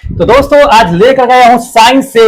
तो दोस्तों आज लेकर गया हूं साइंस से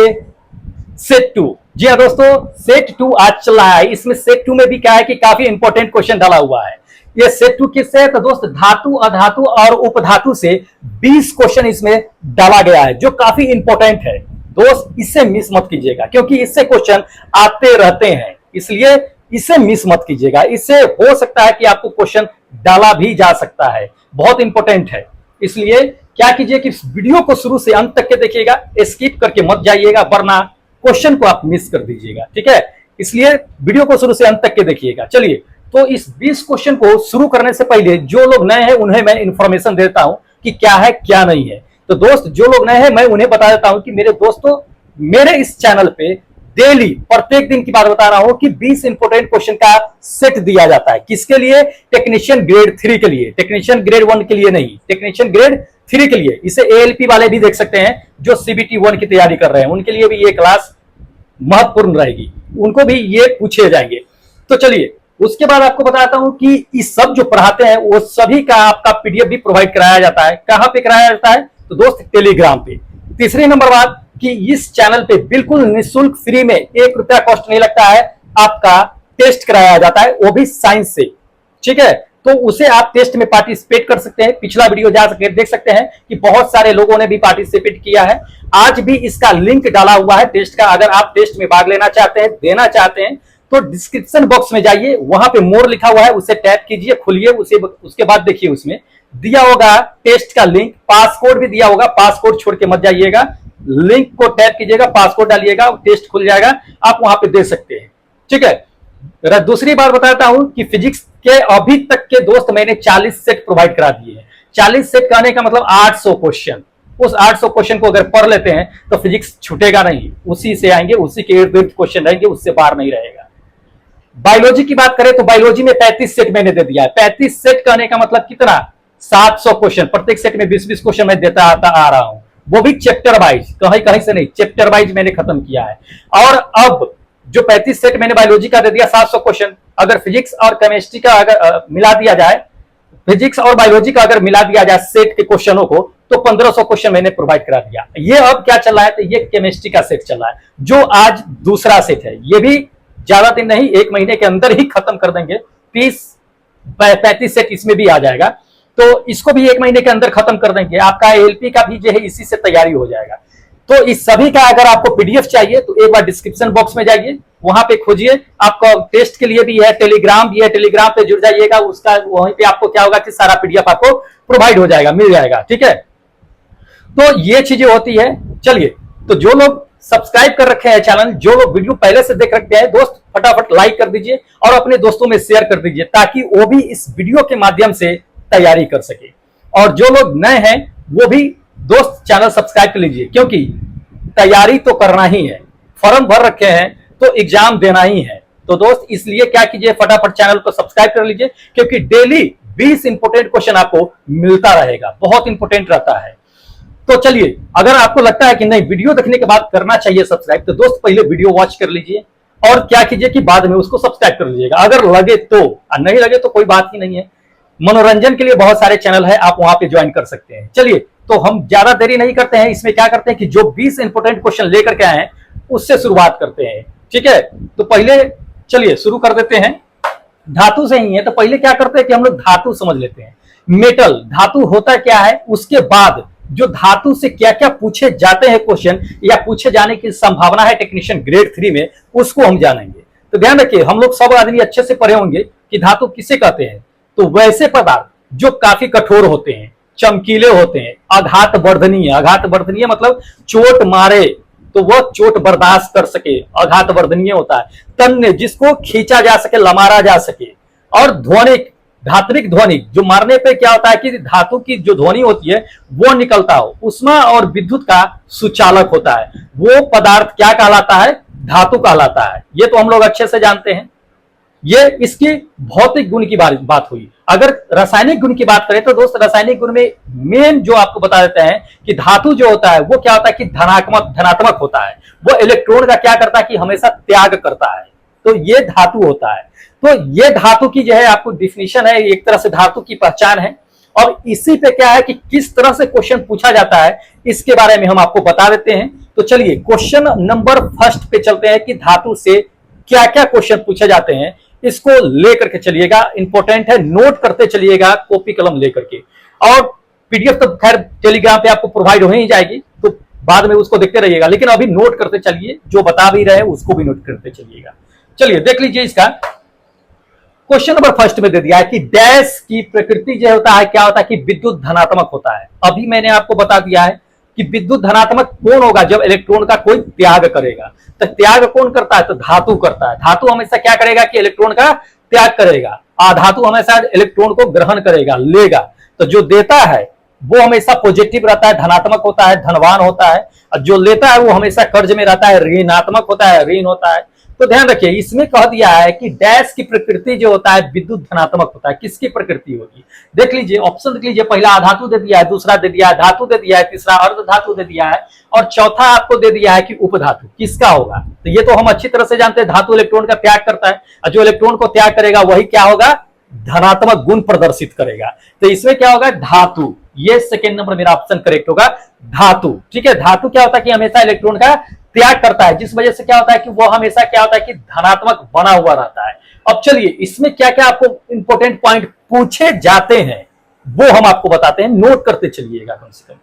सेट 2। जी हाँ दोस्तों, सेट 2 आज चल रहा है। इसमें सेट 2 में भी क्या है कि काफी इंपॉर्टेंट क्वेश्चन डाला हुआ है। ये सेट 2 किससे है? तो दोस्त धातु, अधातु और उपधातु से 20 क्वेश्चन इसमें डाला गया है, जो काफी इंपॉर्टेंट है। दोस्त इससे मिस मत कीजिएगा, क्योंकि इससे क्वेश्चन आते रहते हैं, इसलिए इसे मिस मत कीजिएगा। इससे हो सकता है कि आपको क्वेश्चन डाला भी जा सकता है, बहुत इंपॉर्टेंट है। इसलिए क्या कीजिए कि इस वीडियो को शुरू से अंत तक के देखिएगा, स्किप करके मत जाइएगा, वरना क्वेश्चन को आप मिस कर दीजिएगा। ठीक है, इसलिए वीडियो को शुरू से अंत तक के देखिएगा। चलिए, तो इस 20 क्वेश्चन को शुरू करने से पहले जो लोग नए हैं उन्हें मैं इंफॉर्मेशन देता हूं कि क्या है क्या नहीं है। तो दोस्त जो लोग नए हैं मैं उन्हें बता देता हूं कि मेरे दोस्तों, मेरे इस चैनल पे डेली प्रत्येक दिन की बात बता रहा हूं कि 20 इंपोर्टेंट क्वेश्चन का सेट दिया जाता है। किसके लिए? टेक्नीशियन ग्रेड 3 के लिए, टेक्नीशियन ग्रेड 1 के लिए नहीं, टेक्नीशियन ग्रेड 3 के लिए। इसे एएलपी वाले भी देख सकते हैं जो सीबीटी 1 की तैयारी कर रहे हैं, उनके लिए भी ये क्लास महत्वपूर्ण रहेगी, उनको भी ये पूछे जाएंगे। तो चलिए, उसके बाद आपको बताता हूं कि इस सब जो पढ़ाते हैं वो सभी का आपका पीडीएफ भी प्रोवाइड कराया जाता है। कहां पे कराया जाता है? तो दोस्त टेलीग्राम पे। तीसरी नंबर बात कि इस चैनल पे बिल्कुल निःशुल्क फ्री में 1 रुपया कॉस्ट नहीं लगता है, आपका टेस्ट कराया जाता है, वो भी साइंस से। ठीक है, तो उसे आप टेस्ट में पार्टिसिपेट कर सकते हैं। पिछला वीडियो जा सकते देख सकते हैं कि बहुत सारे लोगों ने भी पार्टिसिपेट किया है। आज भी इसका लिंक डाला हुआ है टेस्ट का। अगर आप टेस्ट में भाग लेना चाहते हैं, देना चाहते हैं, तो डिस्क्रिप्शन बॉक्स में जाइए, वहां पे मोर लिखा हुआ है, उसे टैप कीजिए, खुलिए, उसके बाद देखिए उसमें दिया होगा टेस्ट का लिंक, पासकोड भी दिया होगा। पासकोड छोड़ के मत जाइएगा, लिंक को टैप कीजिएगा, पासकोड डालिएगा, टेस्ट खुल जाएगा, आप वहां पे दे सकते हैं। ठीक है, दूसरी बात बताता हूं कि फिजिक्स के अभी तक के दोस्त मैंने 40 सेट प्रोवाइड करा दिए हैं। 40 सेट कहने का मतलब 800 क्वेश्चन। उस 800 क्वेश्चन को अगर पढ़ लेते हैं तो फिजिक्स छूटेगा नहीं, उसी से आएंगे, उसी के इर्द गिर्द क्वेश्चन रहेंगे, उससे बाहर नहीं रहेगा। बायोलॉजी की बात करें तो बायोलॉजी में 35 सेट मैंने दे दिया है। 35 सेट कहने का मतलब कितना? 700 क्वेश्चन। प्रत्येक सेट में 20-20 क्वेश्चन मैं देता आ रहा हूं, वो भी चैप्टर वाइज, कहीं से नहीं, चैप्टर वाइज मैंने खत्म किया है। और अब जो 35 सेट मैंने बायोलॉजी का दे दिया 700 क्वेश्चन, अगर फिजिक्स और केमिस्ट्री का अगर मिला दिया जाए, फिजिक्स और बायोलॉजी का अगर मिला दिया जाए सेट के क्वेश्चनों को, तो 1500 क्वेश्चन मैंने प्रोवाइड करा दिया। ये अब क्या चल रहा है? तो ये केमिस्ट्री का सेट चल रहा है, जो आज दूसरा सेट है। ये भी ज्यादा दिन नहीं, 1 महीने के अंदर ही खत्म कर देंगे। 35 सेट इसमें भी आ जाएगा, तो इसको भी 1 महीने के अंदर खत्म कर देंगे। आपका एएलपी का भी जो है इसी से तैयारी हो जाएगा। तो इस सभी का अगर आपको पीडीएफ चाहिए तो एक बार डिस्क्रिप्शन बॉक्स में जाइए, वहां पे खोजिए। आपको टेस्ट के लिए भी है, टेलीग्राम भी है, टेलीग्राम पे जुड़ जाइएगा। उसका वहीं पे आपको क्या होगा कि सारा पीडीएफ आपको प्रोवाइड हो जाएगा, मिल जाएगा। ठीक है, तो ये चीजें होती है। चलिए, तो जो लोग सब्सक्राइब कर रखे हैं चैनल, जो लोग वीडियो पहले से देख रखे हैं, दोस्त फटाफट लाइक कर दीजिए और अपने दोस्तों में शेयर कर दीजिए, ताकि वो भी इस वीडियो के माध्यम से तैयारी कर सके। और जो लोग नए हैं वो भी दोस्त चैनल सब्सक्राइब कर लीजिए, क्योंकि तैयारी तो करना ही है, फॉर्म भर रखे हैं तो एग्जाम देना ही है। तो दोस्त इसलिए क्या कीजिए, फटाफट चैनल को सब्सक्राइब कर लीजिए, क्योंकि डेली 20 इंपोर्टेंट क्वेश्चन आपको मिलता रहेगा, बहुत इंपोर्टेंट रहता है। तो चलिए, अगर आपको लगता है कि नहीं वीडियो देखने के बाद करना चाहिए सब्सक्राइब, तो दोस्त पहले वीडियो वॉच कर लीजिए और क्या कीजिए कि बाद में उसको सब्सक्राइब कर लीजिएगा, अगर लगे तो। नहीं लगे तो कोई बात ही नहीं है। मनोरंजन के लिए बहुत सारे चैनल है, आप वहां पे ज्वाइन कर सकते हैं। चलिए, तो हम ज्यादा देरी नहीं करते हैं, इसमें क्या करते हैं कि जो 20 इंपोर्टेंट क्वेश्चन लेकर के आए हैं उससे शुरुआत करते हैं। ठीक है, तो पहले चलिए शुरू कर देते हैं। धातु से ही है, तो पहले क्या करते हैं कि हम लोग धातु समझ लेते हैं। मेटल धातु होता क्या है, उसके बाद जो धातु से क्या क्या पूछे जाते हैं क्वेश्चन, या पूछे जाने की संभावना है टेक्नीशियन ग्रेड 3 में, उसको हम जानेंगे। तो ध्यान रखिए, हम लोग सब आदमी अच्छे से पढ़े होंगे कि धातु किसे कहते हैं। तो वैसे पदार्थ जो काफी कठोर होते हैं, चमकीले होते हैं, आघात वर्धनीय। आघात वर्धनीय मतलब चोट मारे तो वह चोट बर्दाश्त कर सके, आघात वर्धनीय होता है। तन्य, जिसको खींचा जा सके, लमारा जा सके। और ध्वनिक, धात्विक ध्वनि, जो मारने पे क्या होता है कि धातु की जो ध्वनि होती है वो निकलता हो। उष्मा और विद्युत का सुचालक होता है। वो पदार्थ क्या कहलाता है? धातु कहलाता है। ये तो हम लोग अच्छे से जानते हैं। ये इसकी भौतिक गुण की बात हुई। अगर रासायनिक गुण की बात करें तो दोस्त रासायनिक गुण में मेन जो आपको बता देते हैं कि धातु जो होता है वो क्या होता है कि धनात्मक होता है। वो इलेक्ट्रॉन का क्या करता है कि हमेशा त्याग करता है। तो ये धातु होता है। तो ये धातु की जो है आपको डिफिनीशन है, एक तरह से धातु की पहचान है। और इसी पे क्या है कि किस तरह से क्वेश्चन पूछा जाता है इसके बारे में हम आपको बता देते हैं। तो चलिए क्वेश्चन नंबर फर्स्ट पे चलते हैं कि धातु से क्या क्या क्वेश्चन पूछे जाते हैं, इसको लेकर के चलिएगा, इंपॉर्टेंट है, नोट करते चलिएगा कॉपी कलम लेकर के। और पीडीएफ तो खैर टेलीग्राम पे आपको प्रोवाइड हो ही जाएगी, तो बाद में उसको देखते रहिएगा, लेकिन अभी नोट करते चलिए, जो बता भी रहे उसको भी नोट करते चलिएगा। चलिए देख लीजिए, इसका क्वेश्चन नंबर फर्स्ट में दे दिया है कि डैश की प्रकृति जो होता है क्या होता है कि विद्युत धनात्मक होता है। अभी मैंने आपको बता दिया है कि विद्युत धनात्मक कौन होगा, जब इलेक्ट्रॉन का कोई त्याग करेगा। तो त्याग कौन करता है, तो धातु करता है। धातु हमेशा क्या करेगा कि इलेक्ट्रॉन का त्याग करेगा, अधातु हमेशा इलेक्ट्रॉन को ग्रहण करेगा, लेगा। तो जो देता है वो हमेशा पॉजिटिव रहता है, धनात्मक होता है, धनवान होता है, और जो लेता है वो हमेशा कर्ज में रहता है, ऋणात्मक होता है, ऋण होता है। तो ध्यान रखिए, इसमें कह दिया है कि डैश की प्रकृति जो होता है विद्युत धनात्मक होता है। किसकी प्रकृति होगी, देख लीजिए, ऑप्शन देख लीजिए, पहला अधातु दे दिया है, दूसरा दे दिया है धातु दे दिया है, तीसरा अर्ध धातु दे दिया है, और चौथा आपको दे दिया है कि उपधातु। किसका होगा, तो ये तो हम अच्छी तरह से जानते हैं, धातु इलेक्ट्रॉन का त्याग करता है, और जो इलेक्ट्रॉन को त्याग करेगा वही क्या होगा, धनात्मक गुण प्रदर्शित करेगा। तो इसमें क्या होगा, धातु। ये सेकेंड नंबर मेरा ऑप्शन करेक्ट होगा, धातु। ठीक है, धातु क्या होता है कि हमेशा इलेक्ट्रॉन का त्याग करता है, जिस वजह से क्या होता है कि वो हमेशा क्या होता है कि धनात्मक बना हुआ रहता है। अब चलिए, इसमें क्या क्या आपको इंपॉर्टेंट पॉइंट पूछे जाते हैं वो हम आपको बताते हैं, नोट करते चलिएगा। कम से कम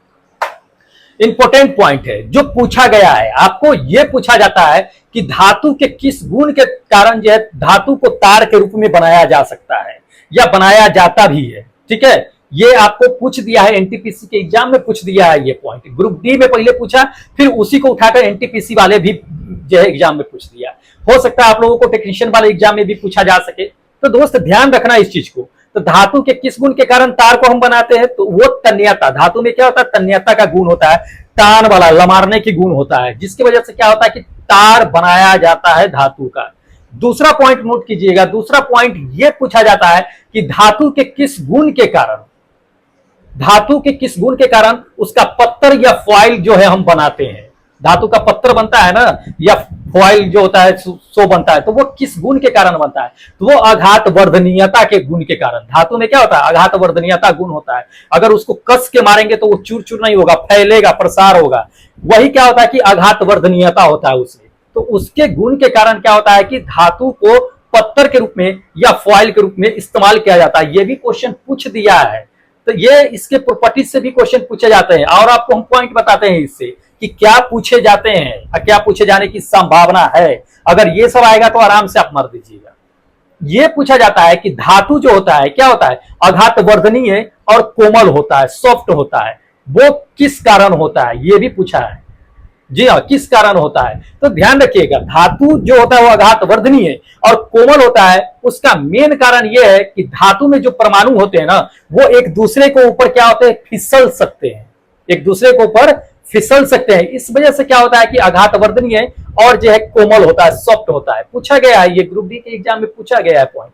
इंपॉर्टेंट पॉइंट है जो पूछा गया है, आपको यह पूछा जाता है कि धातु के किस गुण के कारण जो है धातु को तार के रूप में बनाया जा सकता है या बनाया जाता भी है। ठीक है, ये आपको पूछ दिया है, एनटीपीसी के एग्जाम में पूछ दिया है ये पॉइंट। ग्रुप डी में पहले पूछा, फिर उसी को उठाकर एनटीपीसी वाले भी जो है एग्जाम में पूछ दिया। हो सकता है आप लोगों को टेक्नीशियन वाले एग्जाम में भी पूछा जा सके। तो दोस्त ध्यान रखना इस चीज को। तो धातु के किस गुण के कारण तार को हम बनाते हैं, तो वो तन्यता। धातु में क्या होता है, तन्यता का गुण होता है, तान वाला, लमारने की गुण होता है, जिसकी वजह से क्या होता है कि तार बनाया जाता है धातु का। दूसरा पॉइंट नोट कीजिएगा, दूसरा पॉइंट ये पूछा जाता है कि धातु के किस गुण के कारण, धातु के किस गुण के कारण उसका पत्थर या फॉइल जो है हम बनाते हैं। धातु का पत्थर बनता है ना, या फॉइल जो होता है सो बनता है, तो वो किस गुण के कारण बनता है, तो वो आघात वर्धनीयता के गुण के कारण। धातु में क्या होता है, आघात वर्धनीयता गुण होता है। अगर उसको कस के मारेंगे तो वो चूर चूर नहीं होगा, फैलेगा, प्रसार होगा। वही क्या होता है कि आघात वर्धनीयता होता है उसमें। तो उसके गुण के कारण क्या होता है कि धातु को पत्थर के रूप में या फॉइल के रूप में इस्तेमाल किया जाता है। ये भी क्वेश्चन पूछ दिया है। तो ये इसके प्रॉपर्टीज से भी क्वेश्चन पूछे जाते हैं, और आपको हम पॉइंट बताते हैं इससे कि क्या पूछे जाते हैं और क्या पूछे जाने की संभावना है। अगर ये सब आएगा तो आराम से आप मार दीजिएगा। ये पूछा जाता है कि धातु जो होता है क्या होता है, आघात वर्धनीय और कोमल होता है, सॉफ्ट होता है। वो किस कारण होता है, ये भी पूछा है। जी हाँ, किस कारण होता है, तो ध्यान रखिएगा, धातु जो होता है वो आघात वर्धनीय और कोमल होता है। उसका मेन कारण यह है कि धातु में जो परमाणु होते हैं ना, वो एक दूसरे के ऊपर क्या होते हैं, फिसल सकते हैं, एक दूसरे के ऊपर फिसल सकते हैं। इस वजह से क्या होता है कि आघात वर्धनीय और जो है कोमल होता है, सॉफ्ट होता है। पूछा गया है, ये ग्रुप डी के एग्जाम में पूछा गया है पॉइंट।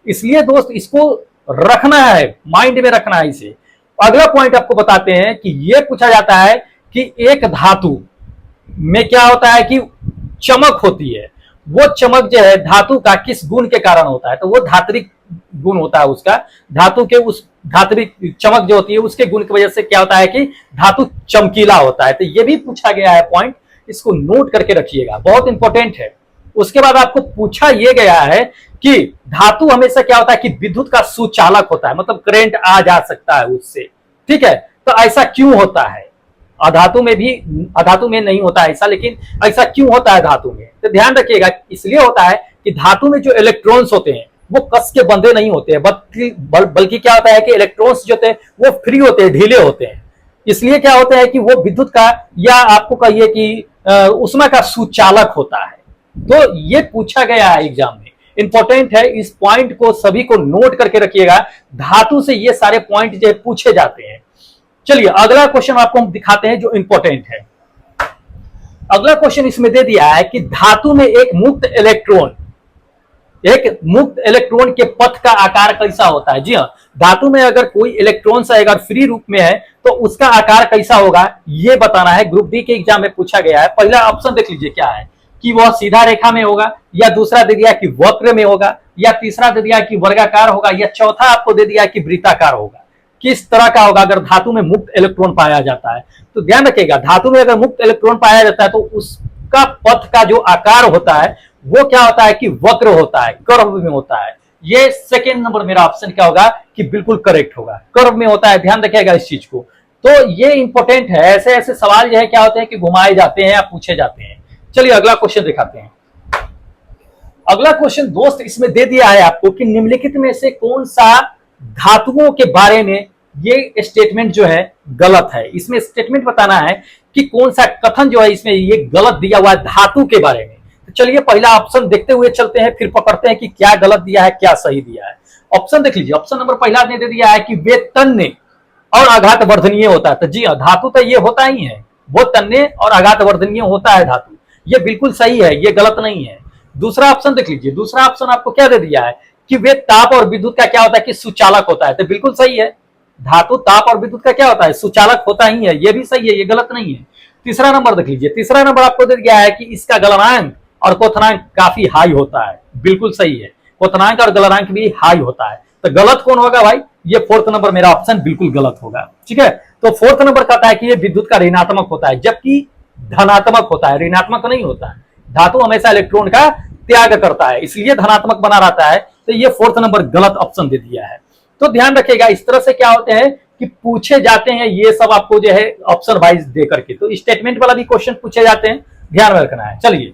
इसलिए दोस्त इसको रखना है, माइंड में रखना है इसे। अगला पॉइंट आपको बताते हैं कि यह पूछा जाता है कि एक धातु में क्या होता है कि चमक होती है। वो चमक जो है धातु का किस गुण के कारण होता है, तो वो धात्विक गुण होता है उसका। धातु के उस धात्विक चमक जो होती है उसके गुण की वजह से क्या होता है कि धातु चमकीला होता है। तो ये भी पूछा गया है पॉइंट, इसको नोट करके रखिएगा, बहुत इंपॉर्टेंट है। उसके बाद आपको पूछा यह गया है कि धातु हमेशा क्या होता है कि विद्युत का सुचालक होता है, मतलब करंट आ जा सकता है उससे। ठीक है, तो ऐसा क्यों होता है, अधातु में भी, अधातु में नहीं होता है ऐसा, लेकिन ऐसा क्यों होता है धातु में, तो ध्यान रखिएगा। इसलिए होता है कि धातु में जो इलेक्ट्रॉन्स होते हैं वो कस के बंधे नहीं होते हैं, बल्कि क्या होता है कि इलेक्ट्रॉन्स जो होते हैं वो फ्री होते हैं, ढीले होते हैं। इसलिए क्या होता है कि वो विद्युत का या आपको कहिए कि उष्मा का सुचालक होता है। तो ये पूछा गया है एग्जाम में, इंपॉर्टेंट है। इस पॉइंट को सभी को नोट करके रखिएगा, धातु से ये सारे पॉइंट जो पूछे जाते हैं। चलिए अगला क्वेश्चन आपको हम दिखाते हैं जो इंपॉर्टेंट है। अगला क्वेश्चन इसमें दे दिया है कि धातु में एक मुक्त इलेक्ट्रॉन के पथ का आकार कैसा होता है। जी हाँ, धातु में अगर कोई इलेक्ट्रॉन अगर फ्री रूप में है तो उसका आकार कैसा होगा ये बताना है। ग्रुप डी के एग्जाम में पूछा गया है। पहला ऑप्शन देख लीजिए क्या है कि वह सीधा रेखा में होगा, या दूसरा दे दिया कि वक्र में होगा, या तीसरा दे दिया कि वर्गाकार होगा, या चौथा आपको दे दिया कि वृत्ताकार होगा। किस तरह का होगा अगर धातु में मुक्त इलेक्ट्रॉन पाया जाता है। तो ध्यान रखिएगा, धातु में अगर मुक्त इलेक्ट्रॉन पाया जाता है तो उसका पथ का जो आकार होता है वो क्या होता है कि वक्र होता है, कर्व में होता है। ये सेकेंड नंबर मेरा ऑप्शन क्या होगा कि बिल्कुल करेक्ट होगा, कर्व में होता है। ध्यान रखिएगा इस चीज को, तो ये इंपॉर्टेंट है। ऐसे ऐसे सवाल जो है क्या होते हैं कि घुमाए जाते हैं या पूछे जाते हैं। चलिए अगला क्वेश्चन दिखाते हैं। अगला क्वेश्चन दोस्त इसमें दे दिया है आपको कि निम्नलिखित में से कौन सा धातुओं के बारे में ये स्टेटमेंट जो है गलत है। इसमें स्टेटमेंट बताना है कि कौन सा कथन जो है इसमें ये गलत दिया हुआ है धातु के बारे में। तो चलिए पहला ऑप्शन देखते हुए चलते हैं, फिर पकड़ते हैं कि क्या गलत दिया है क्या सही दिया है। ऑप्शन देख लीजिए, ऑप्शन नंबर पहला ने दे दिया है कि वे तन्य और आघात वर्धनीय होता है। तो जी हाँ, धातु तो ये होता ही है, वो तन्य और आघात वर्धनीय होता है धातु, ये बिल्कुल सही है, ये गलत नहीं है। दूसरा ऑप्शन देख लीजिए, दूसरा ऑप्शन आपको क्या दे दिया है कि वे ताप और विद्युत का क्या होता है कि सुचालक होता है। तो बिल्कुल सही है, धातु ताप और विद्युत का क्या होता है सुचालक होता ही है, ये भी सही है, ये गलत नहीं है। तीसरा नंबर देख लीजिए, तीसरा नंबर आपको दे दिया है कि इसका गलनांक और क्वथनांक काफी हाई होता है, बिल्कुल सही है, क्वथनांक और गलनांक भी हाई होता है। तो गलत कौन होगा भाई, ये फोर्थ नंबर मेरा ऑप्शन बिल्कुल गलत होगा। ठीक है, तो फोर्थ नंबर कहता है कि ये विद्युत का ऋणात्मक होता है, जबकि धनात्मक होता है, ऋणात्मक नहीं होता है। धातु हमेशा इलेक्ट्रॉन का त्याग करता है, इसलिए धनात्मक बना रहता है। तो ये फोर्थ नंबर गलत ऑप्शन दे दिया है। तो ध्यान रखिएगा, इस तरह से क्या होते हैं कि पूछे जाते हैं ये सब आपको जो है ऑप्शन वाइज दे करके, तो स्टेटमेंट वाला भी क्वेश्चन पूछे जाते हैं, ध्यान में रखना है। चलिए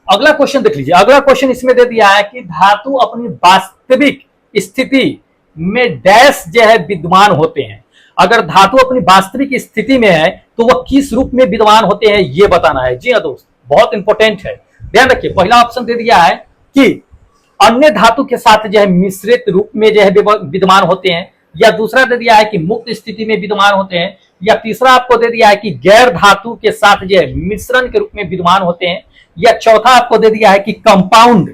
अगला क्वेश्चन देख लीजिए। अगला क्वेश्चन इसमें दे दिया है कि धातु अपनी वास्तविक स्थिति में डैश जो है विद्यमान होते हैं। अगर धातु अपनी वास्तविक स्थिति में है तो वह किस रूप में विद्यमान होते हैं ये बताना है। जी हाँ दोस्त, बहुत इंपॉर्टेंट है, ध्यान रखिए। पहला ऑप्शन दे दिया है कि अन्य धातु के साथ जो है मिश्रित रूप में जो है विद्यमान होते हैं, या दूसरा दे दिया है कि मुक्त स्थिति में विद्यमान होते हैं, या तीसरा आपको दे दिया है कि गैर धातु के साथ जो है मिश्रण के रूप में विद्यमान होते हैं, या चौथा आपको दे दिया है कि कंपाउंड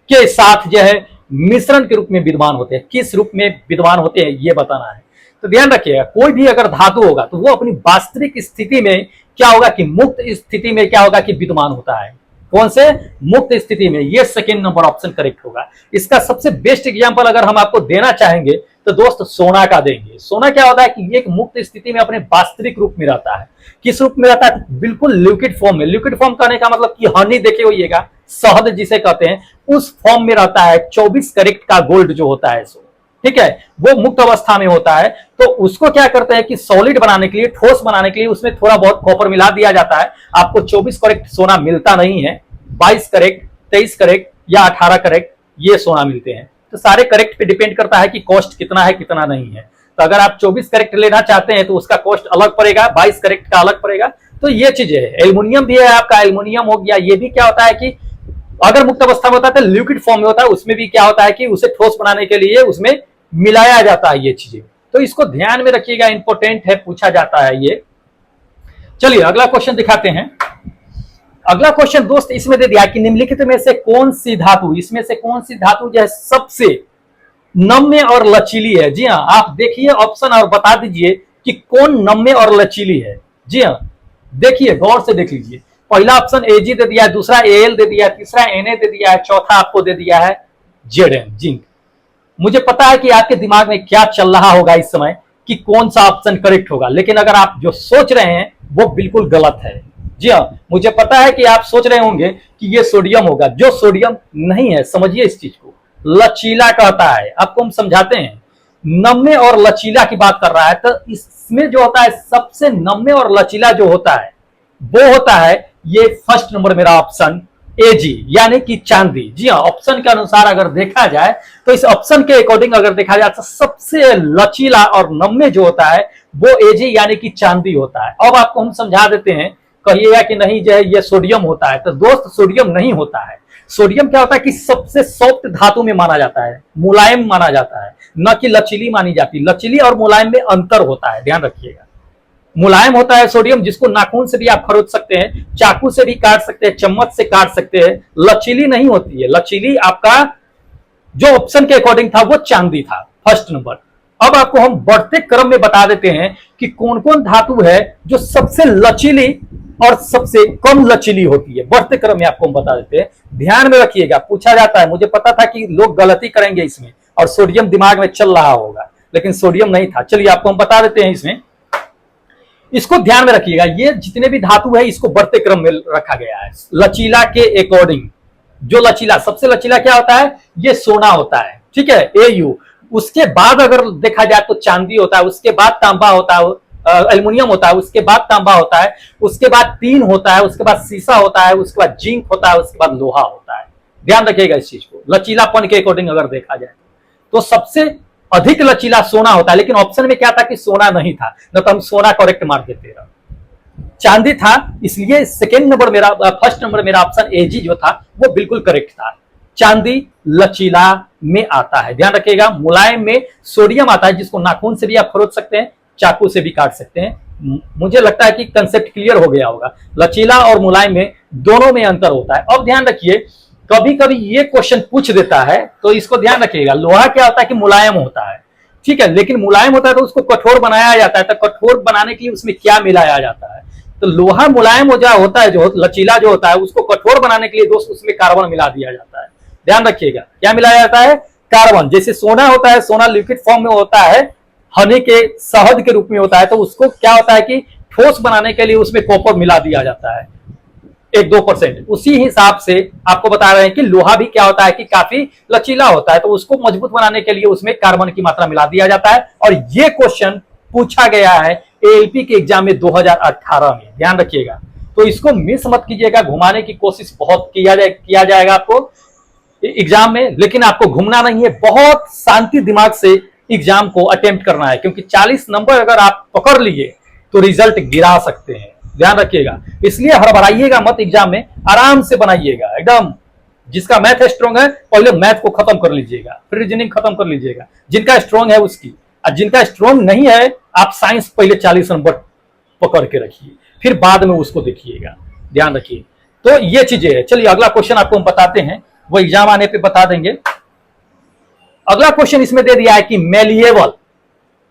के साथ जो है मिश्रण के रूप में विद्यमान होते हैं। किस रूप में विद्यमान होते हैं ये बताना है। तो ध्यान रखिएगा, कोई भी अगर धातु होगा तो वो अपनी वास्तविक स्थिति में क्या होगा कि मुक्त स्थिति में क्या होगा कि विद्यमान होता है। कौन से मुक्त स्थिति में, ये सेकेंड नंबर ऑप्शन करेक्ट होगा। इसका सबसे बेस्ट एग्जांपल अगर हम आपको देना चाहेंगे तो दोस्त सोना का देंगे। सोना क्या होता है कि ये एक मुक्त स्थिति में अपने वास्तविक रूप में रहता है। किस रूप में रहता है, बिल्कुल लिक्विड फॉर्म में। लिक्विड फॉर्म कहने का मतलब कि हनी देखे होइएगा, शहद जिसे कहते हैं, उस फॉर्म में रहता है। 24 कैरेट का गोल्ड जो होता है सो, ठीक है, वो मुक्त अवस्था में होता है। तो उसको क्या करते हैं कि सॉलिड बनाने के लिए, ठोस बनाने के लिए उसमें थोड़ा बहुत कॉपर मिला दिया जाता है। आपको 24 कैरेट सोना मिलता नहीं है, 22 कैरेट, 23 कैरेट या 18 कैरेट ये सोना मिलते हैं। तो सारे कैरेट पे डिपेंड करता है कि कॉस्ट कितना है कितना नहीं है। तो अगर आप 24 कैरेट लेना चाहते हैं तो उसका कॉस्ट अलग पड़ेगा, 22 कैरेट का अलग पड़ेगा। तो ये चीजें है। एल्युमिनियम भी है आपका, एल्युमिनियम हो गया, ये भी क्या होता है कि अगर मुक्त अवस्था में होता है तो लिक्विड फॉर्म में होता है, उसमें भी क्या होता है कि उसे ठोस बनाने के लिए उसमें मिलाया जाता है ये चीजें। तो इसको ध्यान में रखिएगा, इंपॉर्टेंट है, पूछा जाता है ये। चलिए अगला क्वेश्चन दिखाते हैं। अगला क्वेश्चन दोस्त इसमें दे दिया कि निम्नलिखित में से कौन सी धातु, इसमें से कौन सी धातु जो है सबसे नम्य और लचीली है। जी हाँ, आप देखिए ऑप्शन और बता दीजिए कि कौन नम्य और लचीली है। जी हाँ, देखिए गौर से देख लीजिए। पहला ऑप्शन एजी दे दिया है, दूसरा एल दे दिया है, तीसरा एनए दे दिया है, चौथा आपको दे दिया है जेडएम जिंक। मुझे पता है कि आपके दिमाग में क्या चल रहा होगा इस समय कि कौन सा ऑप्शन करेक्ट होगा, लेकिन अगर आप जो सोच रहे हैं वो बिल्कुल गलत है। जी हाँ, मुझे पता है कि आप सोच रहे होंगे कि ये सोडियम होगा, जो सोडियम नहीं है। समझिए इस चीज को, लचीला कहता है, आपको हम समझाते हैं। नम्य और लचीला की बात कर रहा है, तो इसमें जो होता है सबसे नम्य और लचीला जो होता है वो होता है ये फर्स्ट नंबर मेरा ऑप्शन एजी, यानी कि चांदी। जी हाँ, ऑप्शन के अनुसार अगर देखा जाए तो इस ऑप्शन के अकॉर्डिंग अगर देखा जाए तो सबसे लचीला और नम्य जो होता है वो एजी यानी कि चांदी होता है। अब आपको हम समझा देते हैं, कहिएगा कि नहीं जो है ये सोडियम होता है, तो दोस्त सोडियम नहीं होता है। सोडियम क्या होता है कि सबसे सॉफ्ट धातु में माना जाता है, मुलायम माना जाता है, न कि लचीली मानी जाती। लचीली और मुलायम में अंतर होता है, ध्यान रखिएगा। मुलायम होता है सोडियम, जिसको नाखून से भी आप खरोच सकते हैं, चाकू से भी काट सकते हैं, चम्मच से काट सकते हैं। लचीली नहीं होती है। लचीली आपका जो ऑप्शन के अकॉर्डिंग था वो चांदी था, फर्स्ट नंबर। अब आपको हम बढ़ते क्रम में बता देते हैं कि कौन कौन धातु है जो सबसे लचीली और सबसे कम लचीली होती है। बढ़ते क्रम में आपको हम बता देते हैं, ध्यान में रखिएगा, पूछा जाता है। मुझे पता था कि लोग गलती करेंगे इसमें और सोडियम दिमाग में चल रहा होगा, लेकिन सोडियम नहीं था। चलिए आपको हम बता देते हैं इसमें, इसको ध्यान में रखिएगा, ये जितने भी धातु है इसको बढ़ते क्रम में रखा गया है लचीला के अकॉर्डिंग। जो लचीला, सबसे लचीला क्या होता है, ये सोना होता है, ठीक है, Au। उसके बाद अगर देखा जाए तो चांदी होता है, उसके बाद तांबा होता है, एल्युमिनियम होता है, उसके बाद तांबा होता है, उसके बाद टीन होता है, उसके बाद शीशा होता है, उसके बाद जिंक होता है, उसके बाद लोहा होता है। ध्यान रखिएगा इस चीज को, लचीलापन के अकॉर्डिंग अगर देखा जाए तो सबसे अधिक लचीला सोना होता है। लेकिन ऑप्शन में क्या था कि सोना नहीं था, न तो हम सोना करेक्ट मार देते। चांदी था, इसलिए सेकेंड नंबर मेरा, फर्स्ट नंबर मेरा ऑप्शन Ag जो था वो बिल्कुल करेक्ट था। चांदी लचीला में आता है, ध्यान रखिएगा। मुलायम में सोडियम आता है, जिसको नाखून से भी आप खरोच सकते हैं, चाकू से भी काट सकते हैं। मुझे लगता है कि कंसेप्ट क्लियर हो गया होगा। लचीला और मुलायम में दोनों में अंतर होता है। अब ध्यान रखिए, कभी कभी ये क्वेश्चन पूछ देता है तो इसको ध्यान रखिएगा। लोहा क्या होता है कि मुलायम होता है, ठीक है, लेकिन मुलायम होता है तो उसको कठोर बनाया जाता है। तो कठोर बनाने के लिए उसमें क्या मिलाया जाता है, तो लोहा मुलायम हो जाए होता है, जो लचीला जो होता है उसको कठोर बनाने के लिए दोस्त उसमें कार्बन मिला दिया जाता है। ध्यान रखिएगा, क्या मिलाया जाता है, कार्बन। जैसे सोना होता है, सोना लिक्विड फॉर्म में होता है, हनी के शहद के रूप में होता है, तो उसको क्या होता है कि ठोस बनाने के लिए उसमें कॉपर मिला दिया जाता है 1-2%। उसी हिसाब से आपको बता रहे हैं कि लोहा भी क्या होता है कि काफी लचीला होता है, तो उसको मजबूत बनाने के लिए उसमें कार्बन की मात्रा मिला दिया जाता है। और ये क्वेश्चन पूछा गया है ALP के एग्जाम में 2018 में, ध्यान रखिएगा। तो इसको मिस मत कीजिएगा, घुमाने की कोशिश बहुत किया जाएगा आपको एग्जाम में, लेकिन आपको घूमना नहीं है, बहुत शांति दिमाग से एग्जाम को अटेम्प्ट करना है, क्योंकि 40 नंबर अगर आप पकड़ लिए तो रिजल्ट गिरा सकते हैं। ध्यान रखिएगा, इसलिए हड़बड़ाइएगा मत, एग्जाम में आराम से बनाइएगा एकदम। जिसका मैथ स्ट्रॉन्ग है पहले मैथ को खत्म कर लीजिएगा, फिर रीजनिंग खत्म कर लीजिएगा, जिनका स्ट्रॉन्ग है उसकी। और जिनका स्ट्रॉन्ग नहीं है, आप साइंस पहले 40 नंबर पकड़ के रखिए, फिर बाद में उसको देखिएगा। ध्यान रखिए, तो ये चीजें है। चलिए अगला क्वेश्चन आपको हम बताते हैं, वो एग्जाम आने पे बता देंगे। अगला क्वेश्चन इसमें दे दिया है कि मेलिएबल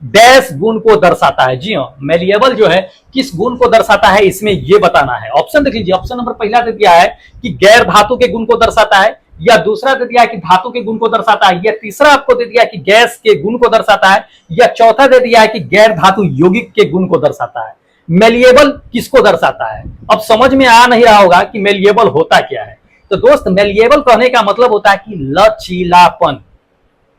डैश गुण को दर्शाता है। जी हाँ, मेलिएबल जो है किस गुण को दर्शाता है, इसमें ये बताना है। ऑप्शन देख लीजिए, ऑप्शन नंबर पहला दे दिया है कि गैर धातु के गुण को दर्शाता है, या दूसरा दे दिया है कि धातु के गुण को दर्शाता है, या तीसरा आपको दे दिया है कि गैस के गुण को दर्शाता है, या चौथा दे दिया है कि गैर धातु यौगिक के गुण को दर्शाता है। मेलिएबल किसको दर्शाता है, अब समझ में आ नहीं रहा होगा कि मेलिएबल होता क्या है। तो दोस्त, मेलिएबल कहने का मतलब होता है कि लचीलापन।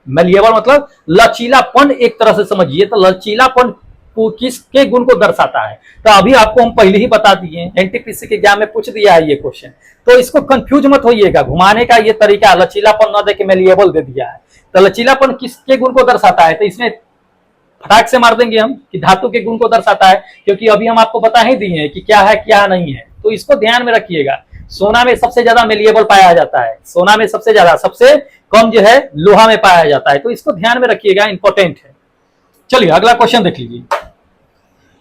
मेलिएबल मतलब लचीलापन, एक तरह से समझिए तो लचीलापन किसके गुण को दर्शाता है। तो अभी आपको हम पहले ही बता दिए, एनटीपीसी के एग्जाम में पूछ दिया है ये क्वेश्चन, तो इसको कंफ्यूज मत होइएगा। घुमाने का ये तरीका, लचीलापन न दे के मेलिएबल दे दिया है, तो लचीलापन किसके गुण को दर्शाता है, तो इसमें फटाक से मार देंगे हम कि धातु के गुण को दर्शाता है, क्योंकि अभी हम आपको बता ही दिए हैं कि क्या है क्या नहीं है। तो इसको ध्यान में रखिएगा। सोना में सबसे ज्यादा मेलिएबल पाया जाता है, सोना में सबसे ज्यादा, सबसे कम जो है लोहा में पाया जाता है, तो इसको ध्यान में रखिएगा, इंपॉर्टेंट है। चलिए अगला क्वेश्चन देख लीजिए।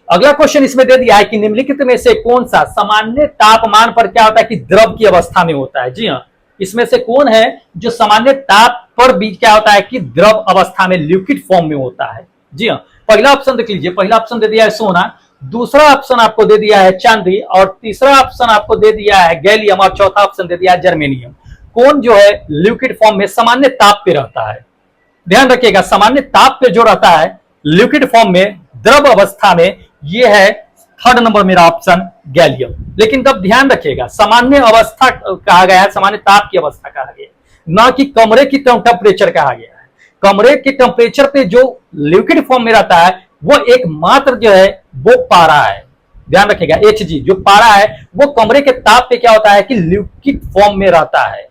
अगला क्वेश्चन इसमें दे दिया है कि निम्नलिखित में से कौन सा सामान्य तापमान पर क्या होता है कि द्रव की अवस्था में होता है। जी हाँ, इसमें से कौन है जो सामान्य ताप पर भी क्या होता है कि द्रव अवस्था में, लिक्विड फॉर्म में होता है। जी हाँ, पहला ऑप्शन देख लीजिए, पहला ऑप्शन दे दिया है सोना, दूसरा ऑप्शन आपको दे दिया है चांदी, और तीसरा ऑप्शन आपको दे दिया है गैलियम, और चौथा ऑप्शन दे दिया है जर्मेनियम। कौन जो है लिक्विड फॉर्म में सामान्य ताप पे रहता है। ध्यान रखिएगा, सामान्य ताप पे जो रहता है लिक्विड फॉर्म में, द्रव अवस्था में, ये है थर्ड नंबर मेरा ऑप्शन गैलियम। लेकिन तब ध्यान रखिएगा, सामान्य अवस्था कहा गया है, सामान्य ताप की अवस्था कहा गया है, ना कि कमरे की टेम्परेचर कहा गया है। कमरे के टेम्परेचर पे जो लिक्विड फॉर्म में रहता है वो एकमात्र जो है वो पारा है। ध्यान रखिएगा, Hg जो पारा है वो कमरे के ताप पे क्या होता है कि लिक्विड फॉर्म में रहता है।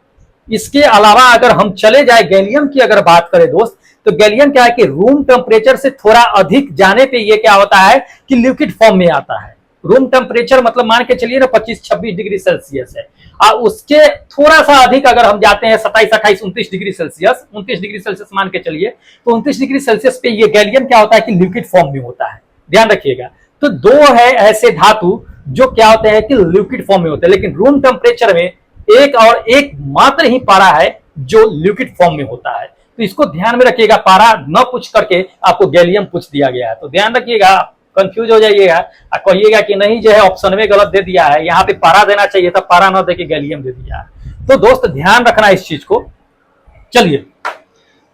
इसके अलावा अगर हम चले जाए गैलियम की अगर बात करें दोस्त, तो गैलियम क्या है कि रूम टेम्परेचर से थोड़ा अधिक जाने पे ये क्या होता है कि लिक्विड फॉर्म में आता है। रूम टेम्परेचर मतलब मान के चलिए ना 25-26 डिग्री सेल्सियस है, और उसके थोड़ा सा अधिक अगर हम जाते हैं 27-28-29 डिग्री सेल्सियस, 29 डिग्री सेल्सियस मान के चलिए, तो 29 डिग्री सेल्सियस पे ये गैलियम क्या होता है कि लिक्विड फॉर्म में होता है। ध्यान रखिएगा, तो दो है ऐसे धातु जो क्या होते हैं कि लिक्विड फॉर्म में होते हैं, लेकिन रूम टेम्परेचर में एक और एक मात्र ही पारा है जो लिक्विड फॉर्म में होता है। तो इसको ध्यान में रखिएगा, पारा न पूछ करके आपको गैलियम पूछ दिया गया है, तो ध्यान रखिएगा, कंफ्यूज हो जाइएगा और कहिएगा कि नहीं जो है ऑप्शन में गलत दे दिया है, यहाँ पे पारा देना चाहिए था, पारा न देके गैलियम दे दिया है। तो दोस्त ध्यान रखना इस चीज को। चलिए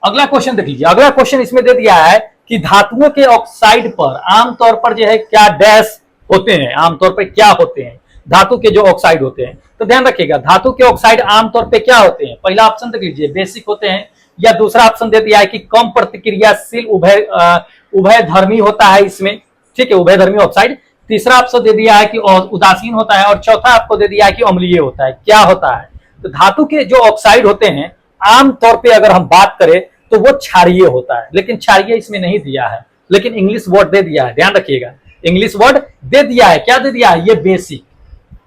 अगला क्वेश्चन देख लीजिए। अगला क्वेश्चन इसमें दे दिया है कि धातुओं के ऑक्साइड पर आमतौर पर जो है क्या डैश होते हैं, आमतौर पर क्या होते हैं धातु के जो ऑक्साइड होते हैं। तो ध्यान रखिएगा, धातु के ऑक्साइड आमतौर पे क्या होते हैं। पहला ऑप्शन देख लीजिए, बेसिक होते हैं, या दूसरा ऑप्शन दे दिया है कि कम प्रतिक्रियाशील उभय धर्मी होता है इसमें, ठीक है, उभय धर्मी ऑक्साइड। तीसरा ऑप्शन दे दिया है कि उदासीन होता है, और चौथा आपको दे दिया है कि अम्लीय होता है। क्या होता है, तो धातु के जो ऑक्साइड होते हैं आमतौर पर अगर हम बात करें तो वो क्षारीय होता है, लेकिन क्षारीय इसमें नहीं दिया है, लेकिन इंग्लिश वर्ड दे दिया है। ध्यान रखिएगा, इंग्लिश वर्ड दे दिया है। क्या दे दिया है, ये बेसिक,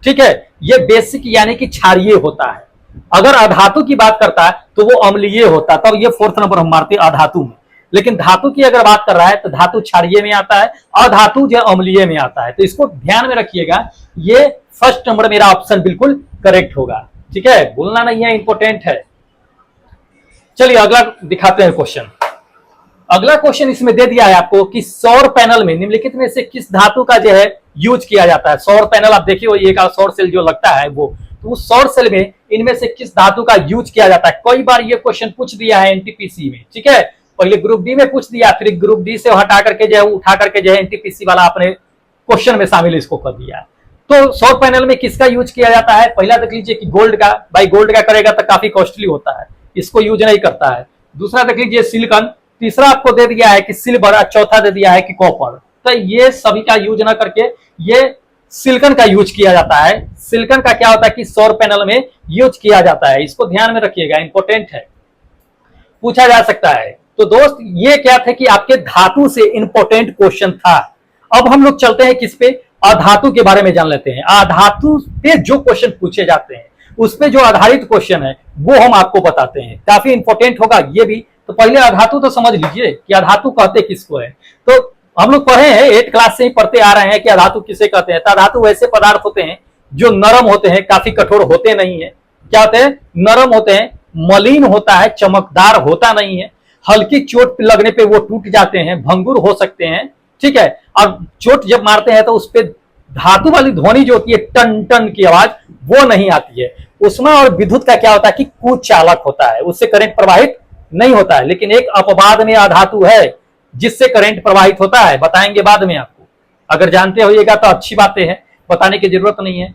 ठीक है, ये बेसिक यानी कि क्षारीय होता है। अगर अधातु की बात करता है तो वो अम्लीय होता है, तब ये 4th नंबर हम मारते हैं अधातु में। लेकिन धातु की अगर बात कर रहा है तो धातु क्षारीय में आता है, अधातु जो अम्लीय में आता है। तो इसको ध्यान में रखिएगा, ये 1st नंबर मेरा ऑप्शन बिल्कुल करेक्ट होगा, ठीक है, भूलना नहीं है, इंपॉर्टेंट है। चलिए अगला दिखाते हैं क्वेश्चन। अगला क्वेश्चन इसमें दे दिया है आपको कि सौर पैनल में निम्नलिखित में से किस धातु का जो है यूज किया जाता है। सौर पैनल आप देखिए, ये का सौर सेल जो लगता है वो, तो उस सौर सेल में इनमें से किस धातु का यूज किया जाता है। कई बार ये क्वेश्चन पूछ दिया है एनटीपीसी में, ठीक है, पहले ग्रुप डी में पूछ दिया, फिर ग्रुप डी से हटा करके जो है उठा करके जो है एनटीपीसी वाला अपने क्वेश्चन में शामिल इसको कर दिया। तो सौर पैनल में किसका यूज किया जाता है, पहला देख लीजिए कि गोल्ड का। भाई गोल्ड का करेगा तो काफी कॉस्टली होता है, इसको यूज नहीं करता है। दूसरा देख लीजिए सिलिकॉन, तीसरा आपको दे दिया है कि सिल्वर, और चौथा दे दिया है कि कॉपर। तो ये सभी का यूज ना करके ये सिलिकॉन का यूज किया जाता है। सिलिकॉन का क्या होता है कि सौर पैनल में यूज किया जाता है, इसको ध्यान में रखिएगा, इंपॉर्टेंट है, पूछा जा सकता है। तो दोस्त ये क्या थे कि आपके धातु से इंपॉर्टेंट क्वेश्चन था। अब हम लोग चलते हैं किस पे, अधातु के बारे में जान लेते हैं। अधातु पे जो क्वेश्चन पूछे जाते हैं उस पे जो आधारित क्वेश्चन है वो हम आपको बताते हैं, काफी इंपॉर्टेंट होगा ये भी। तो पहले अधातु तो समझ लीजिए कि अधातु कहते किसको है। तो हम लोग पढ़े हैं, 8th क्लास से ही पढ़ते आ रहे हैं कि अधातु किसे कहते हैं। तो अधातु वैसे पदार्थ होते हैं जो नरम होते हैं, काफी कठोर होते नहीं है। क्या होते हैं, नरम होते हैं, मलिन होता है, चमकदार होता नहीं है, हल्की चोट लगने पे वो टूट जाते हैं, भंगुर हो सकते हैं, ठीक है। और चोट जब मारते हैं तो उस पर धातु वाली ध्वनि जो होती है, टन टन की आवाज, वो नहीं आती है। उसमें और विद्युत का क्या होता है कि कुचालक होता है, उससे करंट प्रवाहित नहीं होता है। लेकिन एक अपवाद में अधातु है जिससे करंट प्रवाहित होता है, बताएंगे बाद में आपको। अगर जानते होइएगा तो अच्छी बातें हैं, बताने की जरूरत नहीं है।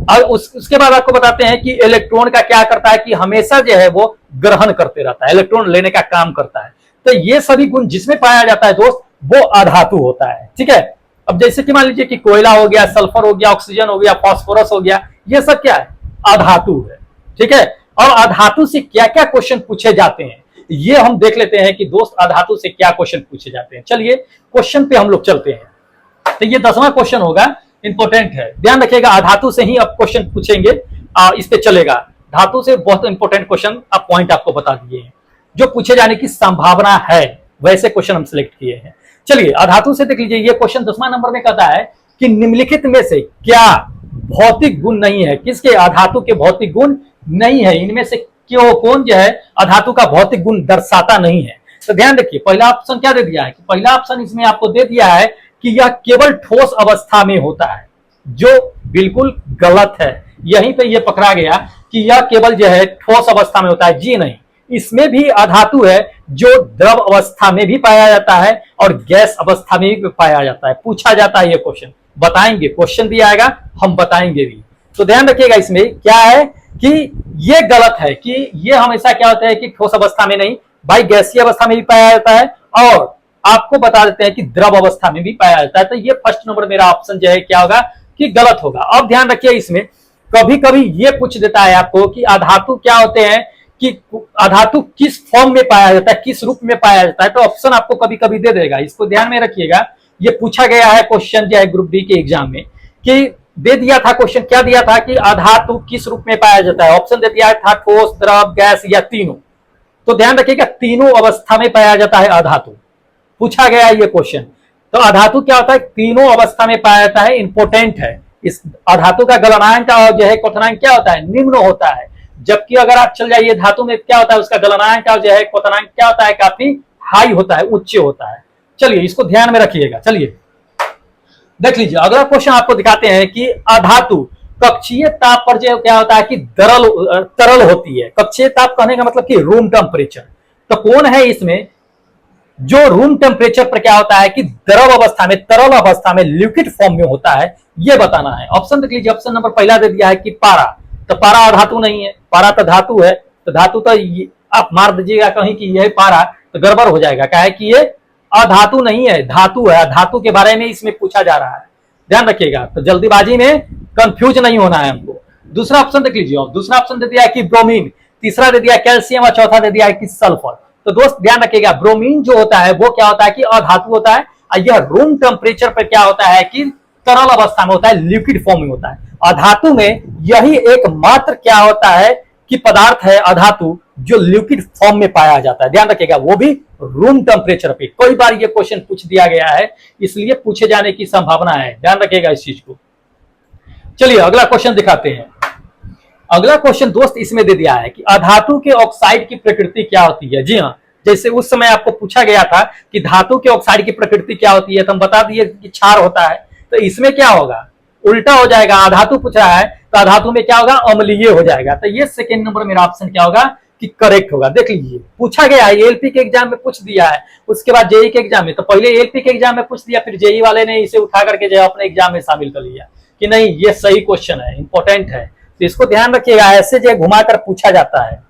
और उसके बाद आपको बताते हैं कि इलेक्ट्रॉन का क्या करता है कि हमेशा जो है वो ग्रहण करते रहता है, इलेक्ट्रॉन लेने का काम करता है। तो ये सभी गुण जिसमें पाया जाता है दोस्त, वो अधातु होता है, ठीक है। अब जैसे कि मान लीजिए कि कोयला हो गया, सल्फर हो गया, ऑक्सीजन हो गया, फास्फोरस हो गया, ये सब क्या है, अधातु है, ठीक है। और अधातु से क्या क्या क्वेश्चन पूछे जाते हैं ये हम देख लेते हैं कि दोस्त अधातु से क्या क्वेश्चन पूछे जाते हैं। चलिए क्वेश्चन पे हम लोग चलते हैं। तो ये 10वां क्वेश्चन होगा, इंपॉर्टेंट है, ध्यान रखिएगा। अधातु से ही अब क्वेश्चन पूछेंगे, इस पे चलेगा। धातु से बहुत इंपॉर्टेंट क्वेश्चन अब पॉइंट आपको बता दिए हैं जो पूछे जाने की संभावना है, वैसे क्वेश्चन हम सिलेक्ट किए हैं। चलिए अधातु से देख लीजिए, ये क्वेश्चन 10वां नंबर में कहता है कि निम्नलिखित में से क्या भौतिक गुण नहीं है, किसके, अधातु के भौतिक गुण नहीं है। इनमें से क्यों, कौन जो है अधातु का भौतिक गुण दर्शाता नहीं है। तो ध्यान रखिए, पहला ऑप्शन क्या दे दिया है कि पहला ऑप्शन इसमें आपको दे दिया है कि यह केवल ठोस अवस्था में होता है, जो बिल्कुल गलत है। यहीं पे यह पकड़ा गया कि यह केवल जो है ठोस अवस्था में होता है। जी नहीं, इसमें भी अधातु है जो द्रव अवस्था में भी पाया जाता है और गैस अवस्था में भी पाया जाता है। पूछा जाता है ये क्वेश्चन, बताएंगे, क्वेश्चन भी आएगा, हम बताएंगे भी। तो ध्यान रखिएगा, इसमें क्या है कि ये गलत है कि ये हमेशा क्या होता है कि ठोस अवस्था में नहीं, भाई गैसीय अवस्था में भी पाया जाता है, और आपको बता देते हैं कि द्रव अवस्था में भी पाया जाता है। तो ये 1st नंबर मेरा ऑप्शन जो है क्या होगा कि गलत होगा। अब ध्यान रखिए, इसमें कभी कभी ये पूछ देता है आपको कि अधातु क्या होते हैं, कि अधातु किस फॉर्म में पाया जाता है, किस रूप में पाया जाता है। तो ऑप्शन आपको कभी कभी दे देगा, इसको ध्यान में रखिएगा। ये पूछा गया है क्वेश्चन जो है ग्रुप डी के एग्जाम में, कि दे दिया था क्वेश्चन, क्या दिया था कि अधातु किस रूप में पाया जाता है। ऑप्शन दे दिया था ठोस, द्रव, गैस या तीनों। तो ध्यान रखिएगा, तीनों अवस्था में पाया जाता है अधातु, पूछा गया है ये क्वेश्चन। तो अधातु क्या होता है, तीनों अवस्था में पाया जाता है, इंपॉर्टेंट है। इस अधातु का गलनांक का जो है क्वथनांक क्या होता है, निम्न होता है। जबकि अगर आप चल जाइए धातु में क्या होता है, उसका गलनांक का जो है क्वथनांक क्या होता है, काफी हाई होता है, उच्च होता है। चलिए इसको ध्यान में रखिएगा। चलिए देख लीजिए, अगला क्वेश्चन आपको दिखाते हैं कि अधातु कक्षीय ताप पर जो क्या होता है कि तरल होती है। कक्षीय ताप कहने का मतलब कि रूम टेम्परेचर। तो कौन है इसमें जो रूम टेम्परेचर पर क्या होता है कि द्रव अवस्था में, तरल अवस्था में, लिक्विड फॉर्म में होता है, ये बताना है। ऑप्शन देख लीजिए, ऑप्शन नंबर पहला दे दिया है कि पारा, तो पारा अधातु नहीं है, पारा तो धातु है, तो धातु तो आप मार दीजिएगा कहीं कि यह पारा, तो गड़बड़ हो जाएगा, क्या है कि ये अधातु नहीं है, धातु है। धातु के बारे में इसमें पूछा जा रहा है, ध्यान रखिएगा, तो जल्दीबाजी में कंफ्यूज नहीं होना है हमको। दूसरा ऑप्शन देख लीजिए, दूसरा ऑप्शन दे दिया है कि ब्रोमीन, तीसरा दे दिया कैल्शियम और चौथा दे दिया है कि सल्फर। तो दोस्त ध्यान रखिएगा, ब्रोमीन जो होता है वो क्या होता है कि अधातु होता है, और यह रूम टेम्परेचर पर क्या होता है कि तरल अवस्था में होता है, लिक्विड फॉर्म में होता है। अधातु में यही एकमात्र क्या होता है कि पदार्थ है अधातु जो लिक्विड फॉर्म में पाया जाता है, ध्यान रखिएगा, वो भी रूम टेम्परेचर पे। कई बार ये क्वेश्चन पूछ दिया गया है, इसलिए पूछे जाने की संभावना है, ध्यान रखिएगा इस चीज को। चलिए अगला क्वेश्चन दिखाते हैं। अगला क्वेश्चन दोस्त इसमें दे दिया है कि अधातु के ऑक्साइड की प्रकृति क्या होती है। जी हाँ, जैसे उस समय आपको पूछा गया था कि धातु के ऑक्साइड की प्रकृति क्या होती है, तो हम बता दिए कि क्षार होता है, तो इसमें क्या होगा, उल्टा हो जाएगा। अधातु पूछ रहा है तो अधातु में क्या होगा, अम्लीय हो जाएगा। तो ये सेकेंड नंबर मेरा ऑप्शन क्या होगा कि करेक्ट होगा। देख लीजिए, पूछा गया है, एलपी के एग्जाम में पूछ दिया है, उसके बाद जेई के एग्जाम में, तो पहले एलपी के एग्जाम में पूछ दिया, फिर जेई वाले ने इसे उठा करके जो अपने एग्जाम में शामिल कर लिया कि नहीं ये सही क्वेश्चन है, इंपॉर्टेंट है, तो इसको ध्यान रखिएगा, ऐसे जो घुमाकर पूछा जाता है।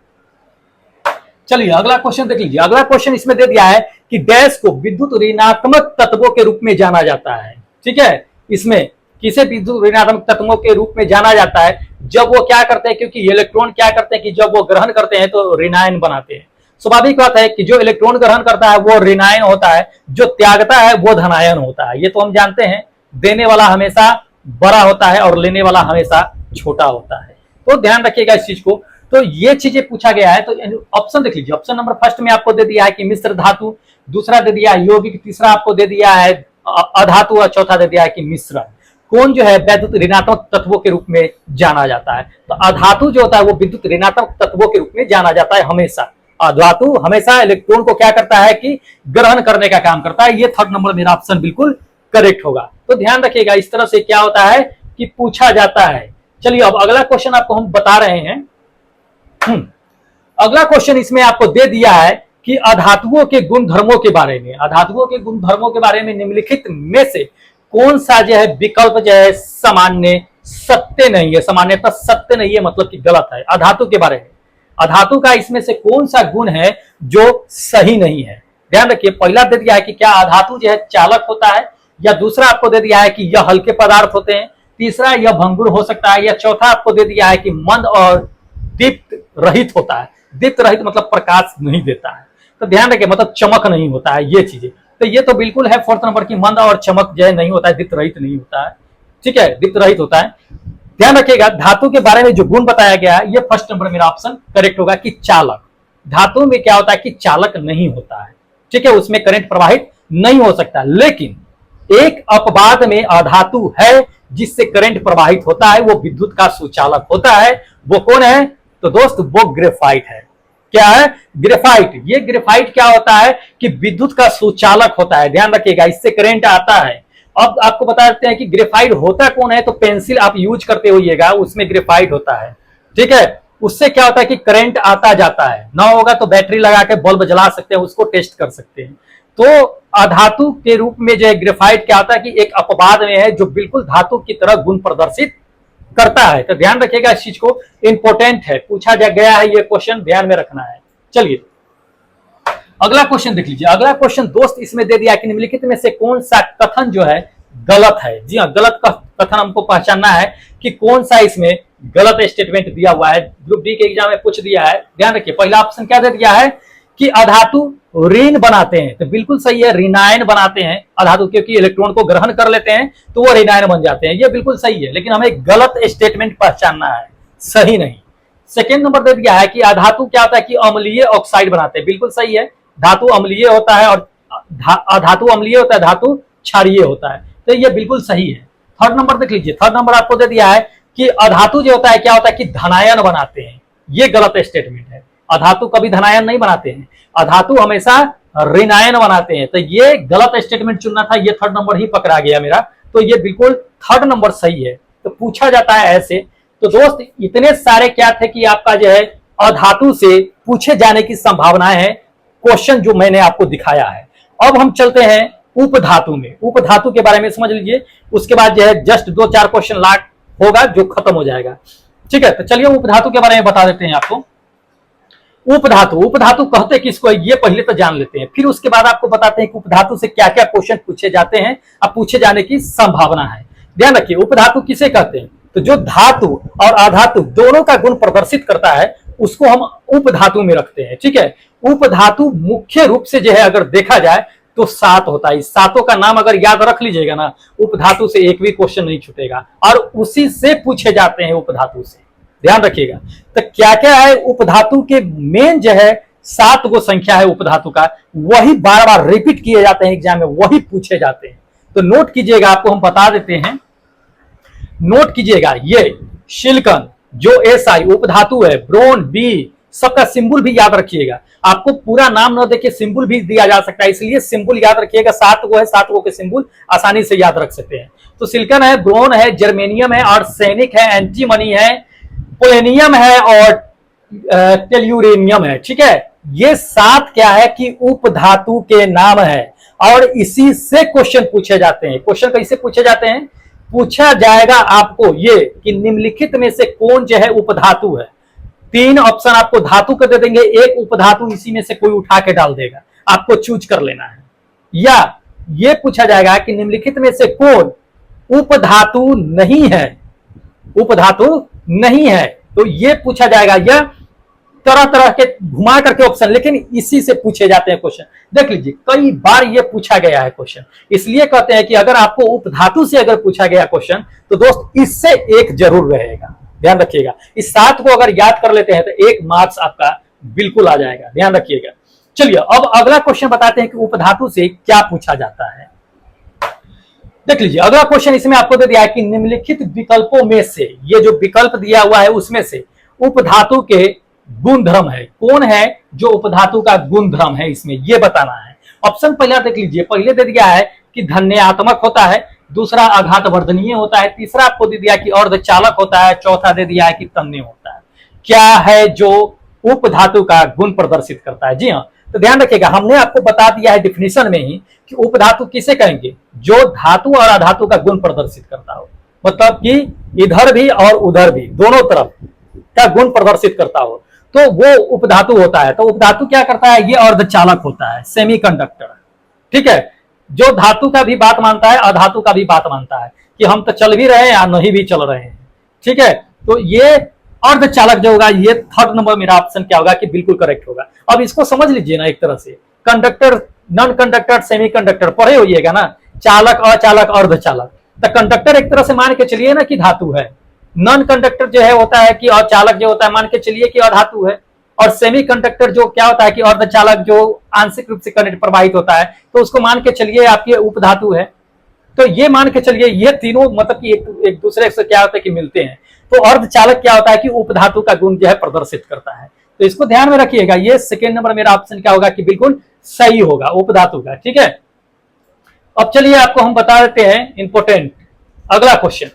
चलिए अगला क्वेश्चन देख लीजिए। अगला क्वेश्चन इसमें दे दिया है कि गैस को विद्युत ऋणात्मक तत्वों के रूप में जाना जाता है। ठीक है, इसमें किसे विद्युत ऋणात्मक तत्वों के रूप में जाना जाता है, जब वो क्या करते हैं, क्योंकि इलेक्ट्रॉन क्या करते हैं कि जब वो ग्रहण करते हैं तो ऋणायन बनाते हैं। स्वाभाविक बात है कि जो इलेक्ट्रॉन ग्रहण करता है वो ऋणायन होता है, जो त्यागता है वो धनायन होता है। ये तो हम जानते हैं, देने वाला हमेशा बड़ा होता है और लेने वाला हमेशा छोटा होता है, तो ध्यान रखिएगा इस चीज को। तो ये चीजें पूछा गया है, तो ऑप्शन देख लीजिए। ऑप्शन नंबर फर्स्ट में आपको दे दिया है कि मिश्र धातु, दूसरा दे दिया है यौगिक, तीसरा आपको दे दिया है अधातु और चौथा दे दिया है कि मिश्रण। कौन जो है विद्युत ऋणात्मक तत्वों के रूप में जाना जाता है, तो अधातु जो होता है वो विद्युत ऋणात्मक तत्वों के रूप में जाना जाता है हमेशा। अधातु हमेशा इलेक्ट्रॉन को क्या करता है कि ग्रहण करने का काम करता है। ये थर्ड नंबर मेरा ऑप्शन बिल्कुल करेक्ट होगा। तो ध्यान रखिएगा, इस तरह से क्या होता है कि पूछा जाता है। चलिए अब अगला क्वेश्चन आपको हम बता रहे हैं। अगला क्वेश्चन इसमें आपको दे दिया है कि अधातुओं के गुण धर्मों के बारे में। अधातुओं के गुण धर्मों के बारे में निम्नलिखित में से कौन सा जो है विकल्प जो है सामान्य सत्य नहीं है, सामान्यतः सत्य नहीं है, मतलब कि गलत है। अधातु के बारे में, अधातु का इसमें से कौन सा गुण है जो सही नहीं है। ध्यान रखिए, पहला दे दिया है कि क्या अधातु जो है चालक होता है, या दूसरा आपको दे दिया है कि यह हल्के पदार्थ होते हैं, तीसरा यह भंगुर हो सकता है, या चौथा आपको दे दिया है कि मंद और दीप्त रहित होता है। दीप्त रहित मतलब प्रकाश नहीं देता है, तो ध्यान रखिए, मतलब चमक नहीं होता है, ये चीजें। तो ये तो बिल्कुल है फोर्थ नंबर की, मंद और चमक जो है नहीं होता है, दीप्त रहित नहीं होता है। ठीक है, दीप्त रहित होता है। ध्यान रखिएगा, धातु के बारे में जो गुण बताया गया है, ये फर्स्ट नंबर मेरा ऑप्शन करेक्ट होगा कि चालक। धातु में क्या होता है कि चालक नहीं होता है, ठीक है, उसमें करंट प्रवाहित नहीं हो सकता। लेकिन एक अपवाद में अधातु है जिससे करंट प्रवाहित होता है, वो विद्युत का सुचालक होता है। वो कौन है, तो दोस्त वो ग्रेफाइट है। क्या है, ग्रेफाइट। ये ग्रेफाइट क्या होता है कि विद्युत का सुचालक होता है, ध्यान रखिएगा, इससे करंट आता है। अब आपको बता देते हैं कि ग्रेफाइट होता कौन है, तो पेंसिल आप यूज करते होइएगा, उसमें ग्रेफाइट होता है। ठीक है, उससे क्या होता है कि करंट आता जाता है, ना होगा तो बैटरी लगा के बल्ब जला सकते हैं, उसको टेस्ट कर सकते हैं। तो अधातु के रूप में जो है ग्रेफाइट क्या होता है कि एक अपवाद में है जो बिल्कुल धातु की तरह गुण प्रदर्शित करता है। तो ध्यान रखिएगा इस चीज को, इंपॉर्टेंट है, पूछा जा गया है ये क्वेश्चन, ध्यान में रखना है। चलिए अगला क्वेश्चन देख लीजिए। अगला क्वेश्चन दोस्त इसमें दे दिया कि निम्नलिखित में से कौन सा कथन जो है गलत है। जी हाँ, गलत कथन हमको पहचानना है कि कौन सा इसमें गलत स्टेटमेंट दिया हुआ है। ग्रुप डी के एग्जाम में पूछ दिया है, ध्यान रखिए। पहला ऑप्शन क्या दे दिया है कि अधातु ऋण बनाते हैं, तो बिल्कुल सही है, ऋणायन बनाते हैं अधातु, क्योंकि इलेक्ट्रॉन को ग्रहण कर लेते हैं तो वो ऋणायन बन जाते हैं, ये बिल्कुल सही है। लेकिन हमें गलत स्टेटमेंट पहचानना है, सही नहीं। सेकेंड नंबर दे दिया है कि अधातु क्या होता है कि अम्लीय ऑक्साइड बनाते हैं, बिल्कुल सही है, धातु अम्लीय होता है और अधातु अम्लीय होता है, धातु क्षारीय होता है, तो ये बिल्कुल सही है। थर्ड नंबर देख लीजिए, थर्ड नंबर आपको दे दिया है कि अधातु जो होता है क्या होता है कि धनायन बनाते हैं, ये गलत स्टेटमेंट है। अधातु कभी धनायन नहीं बनाते हैं, अधातु हमेशा ऋणायन बनाते हैं, तो ये गलत स्टेटमेंट चुनना था, ये थर्ड नंबर ही पकड़ा गया मेरा, तो ये बिल्कुल थर्ड नंबर सही है। तो पूछा जाता है ऐसे। तो दोस्त इतने सारे क्या थे कि आपका जो है अधातु से पूछे जाने की संभावनाएं है क्वेश्चन जो मैंने आपको दिखाया है। अब हम चलते हैं उपधातु में। उपधातु के बारे में समझ लीजिए, उसके बाद जो है जस्ट 2-4 क्वेश्चन लाख होगा जो खत्म हो जाएगा। ठीक है, तो चलिए उपधातु के बारे में बता देते हैं आपको। उपधातु, उपधातु कहते किसको है ये पहले तो जान लेते हैं, फिर उसके बाद आपको बताते हैं कि उपधातु से क्या क्या क्वेश्चन पूछे जाते हैं, अब पूछे जाने की संभावना है। ध्यान रखिए, उपधातु किसे कहते हैं? तो जो धातु और अधातु दोनों का गुण प्रदर्शित करता है उसको हम उपधातु में रखते हैं। ठीक है, उपधातु मुख्य रूप से जो है अगर देखा जाए तो 7 होता है। इस 7 का नाम अगर याद रख लीजिएगा ना, उपधातु से एक भी क्वेश्चन नहीं छूटेगा और उसी से पूछे जाते हैं उपधातु से। ध्यान रखिएगा, तो क्या क्या है उपधातु के मेन जो है 7 गो संख्या है उपधातु का, वही बार बार रिपीट किए जाते हैं एग्जाम में, वही पूछे जाते हैं। तो नोट कीजिएगा, आपको हम बता देते हैं, नोट कीजिएगा। ये सिलिकॉन जो SI उपधातु है, ब्रोन बी, सबका सिंबल भी याद रखिएगा। आपको पूरा नाम न देके सिंबल भी दिया जा सकता है, इसलिए सिंबल याद रखिएगा। 7 गो है, 7 गो के सिंबल आसानी से याद रख सकते हैं। तो सिलिकॉन है, ब्रोन है, जर्मेनियम है, आर्सेनिक है, एंटीमनी है, पोलेनियम है और टेल्यूरेनियम है। ठीक है, ये 7 क्या है कि उपधातु के नाम है और इसी से क्वेश्चन पूछे जाते हैं। क्वेश्चन कैसे पूछे जाते हैं? पूछा जाएगा आपको ये कि निम्नलिखित में से कौन जो है उपधातु है। 3 ऑप्शन आपको धातु के दे देंगे, एक उपधातु इसी में से कोई उठा के डाल देगा, आपको चूज कर लेना है। या ये पूछा जाएगा कि निम्नलिखित में से कौन उपधातु नहीं है, उपधातु नहीं है, तो ये पूछा जाएगा। या तरह तरह के घुमा करके ऑप्शन, लेकिन इसी से पूछे जाते हैं क्वेश्चन। देख लीजिए, कई बार ये पूछा गया है क्वेश्चन, इसलिए कहते हैं कि अगर आपको उपधातु से अगर पूछा गया क्वेश्चन तो दोस्त इससे एक जरूर रहेगा। ध्यान रखिएगा, इस 7 को अगर याद कर लेते हैं तो 1 मार्क्स आपका बिल्कुल आ जाएगा। ध्यान रखिएगा। चलिए अब अगला क्वेश्चन बताते हैं कि उपधातु से क्या पूछा जाता है। देख लीजिए, अगला क्वेश्चन इसमें आपको दे दिया है कि निम्नलिखित विकल्पों में से, ये जो विकल्प दिया हुआ है उसमें से उपधातु के गुणधर्म है, कौन है जो उपधातु का गुणधर्म है, इसमें ये बताना है। ऑप्शन पहला देख लीजिए, पहले दे दिया है कि धन्यात्मक होता है, दूसरा आघात वर्धनीय होता है, तीसरा आपको दे दिया कि अर्धचालक होता है, चौथा दे दिया है कि तन्य होता है। क्या है जो उपधातु का गुण प्रदर्शित करता है? जी हाँ, तो ध्यान रखिएगा, हमने आपको बता दिया है डिफिनेशन में ही कि उपधातु किसे कहेंगे? जो धातु और अधातु का गुण प्रदर्शित करता हो, मतलब कि इधर भी और उधर भी दोनों तरफ का गुण प्रदर्शित करता हो, तो वो उपधातु होता है। तो उपधातु क्या करता है? ये अर्धचालक होता है, सेमीकंडक्टर। ठीक है, जो धातु का भी बात मानता है, अधातु का भी बात मानता है कि हम तो चल भी रहे हैं या नहीं भी चल रहे हैं। ठीक है, तो ये अर्धचालक जो होगा, ये 3rd नंबर मेरा ऑप्शन क्या होगा कि बिल्कुल करेक्ट होगा। अब इसको समझ लीजिए ना, एक तरह से कंडक्टर, नॉन कंडक्टर, सेमीकंडक्टर पढ़े होइएगा ना, चालक, अचालक, अर्धचालक। तो कंडक्टर एक तरह से मान के चलिए ना कि धातु है, नॉन कंडक्टर जो है होता है कि अचालक जो होता है मान के चलिए कि अधातु है, और सेमीकंडक्टर जो क्या होता है कि अर्धचालक जो आंशिक रूप से करंट प्रवाहित होता है, तो उसको मान के चलिए आपकी उपधातु है। तो ये मान के चलिए ये तीनों मतलब कि एक दूसरे से क्या होता है कि मिलते हैं। तो अर्धचालक क्या होता है कि उपधातु का गुण जो है प्रदर्शित करता है। तो इसको ध्यान में रखिएगा, ये 2nd नंबर मेरा ऑप्शन क्या होगा कि बिल्कुल सही होगा, उपधातु का। ठीक है, अब चलिए आपको हम बता देते हैं इंपोर्टेंट अगला क्वेश्चन।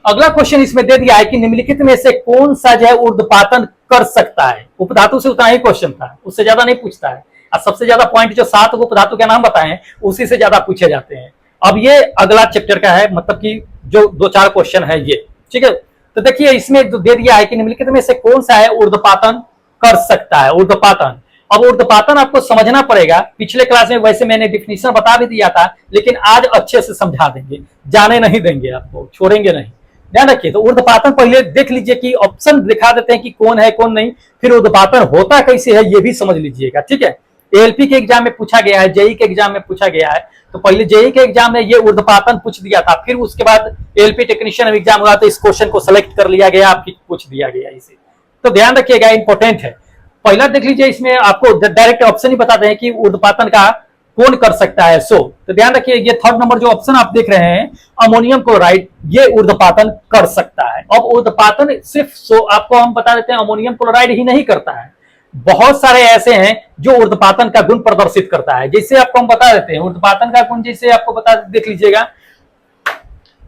अगला क्वेश्चन इसमें दे दिया है कि निम्नलिखित में से कौन सा जो है ऊर्ध्वपातन कर सकता है। उपधातु से उतना ही क्वेश्चन था, उससे ज्यादा नहीं पूछता है, और सबसे ज्यादा पॉइंट जो 7 उपधातु के नाम बताए हैं उसी से ज्यादा पूछे जाते हैं। अब ये अगला चैप्टर का है, मतलब कि जो 2-4 क्वेश्चन है ये। ठीक है, तो देखिए इसमें जो दे दिया है कि निम्नलिखित में से कौन सा है ऊर्ध्वपातन कर सकता है। ऊर्ध्वपातन, अब ऊर्ध्वपातन आपको समझना पड़ेगा। पिछले क्लास में वैसे मैंने डिफिनेशन बता भी दिया था, लेकिन आज अच्छे से समझा देंगे, जाने नहीं देंगे, आपको छोड़ेंगे नहीं। ध्यान रखिए, तो ऊर्ध्वपातन पहले देख लीजिए कि ऑप्शन दिखा देते हैं कि कौन है कौन नहीं, फिर ऊर्ध्वपातन होता कैसे है ये भी समझ लीजिएगा। ठीक है, एएलपी के एग्जाम में पूछा गया है, जेई के एग्जाम में पूछा गया है। तो पहले जेई के एग्जाम में ये ऊर्ध्वपातन पूछ दिया था, फिर उसके बाद एएलपी टेक्नीशियन एग्जाम हुआ तो इस क्वेश्चन को सिलेक्ट कर लिया गया, आपकी पूछ दिया गया इसे। तो ध्यान रखिएगा, इंपॉर्टेंट है। पहला देख लीजिए, इसमें आपको डायरेक्ट ऑप्शन ही बताते हैं कि ऊर्ध्वपातन का कौन कर सकता है। तो ध्यान रखिए, ये 3rd नंबर जो ऑप्शन आप देख रहे हैं, अमोनियम क्लोराइड, ये ऊर्ध्वपातन कर सकता है। अब ऊर्ध्वपातन सिर्फ आपको हम बता देते हैं अमोनियम क्लोराइड ही नहीं करता है, बहुत सारे ऐसे हैं जो ऊर्ध्वपातन का गुण प्रदर्शित करता है। जैसे आपको हम बता देते हैं ऊर्ध्वपातन का गुण, जैसे आपको बता देख लीजिएगा,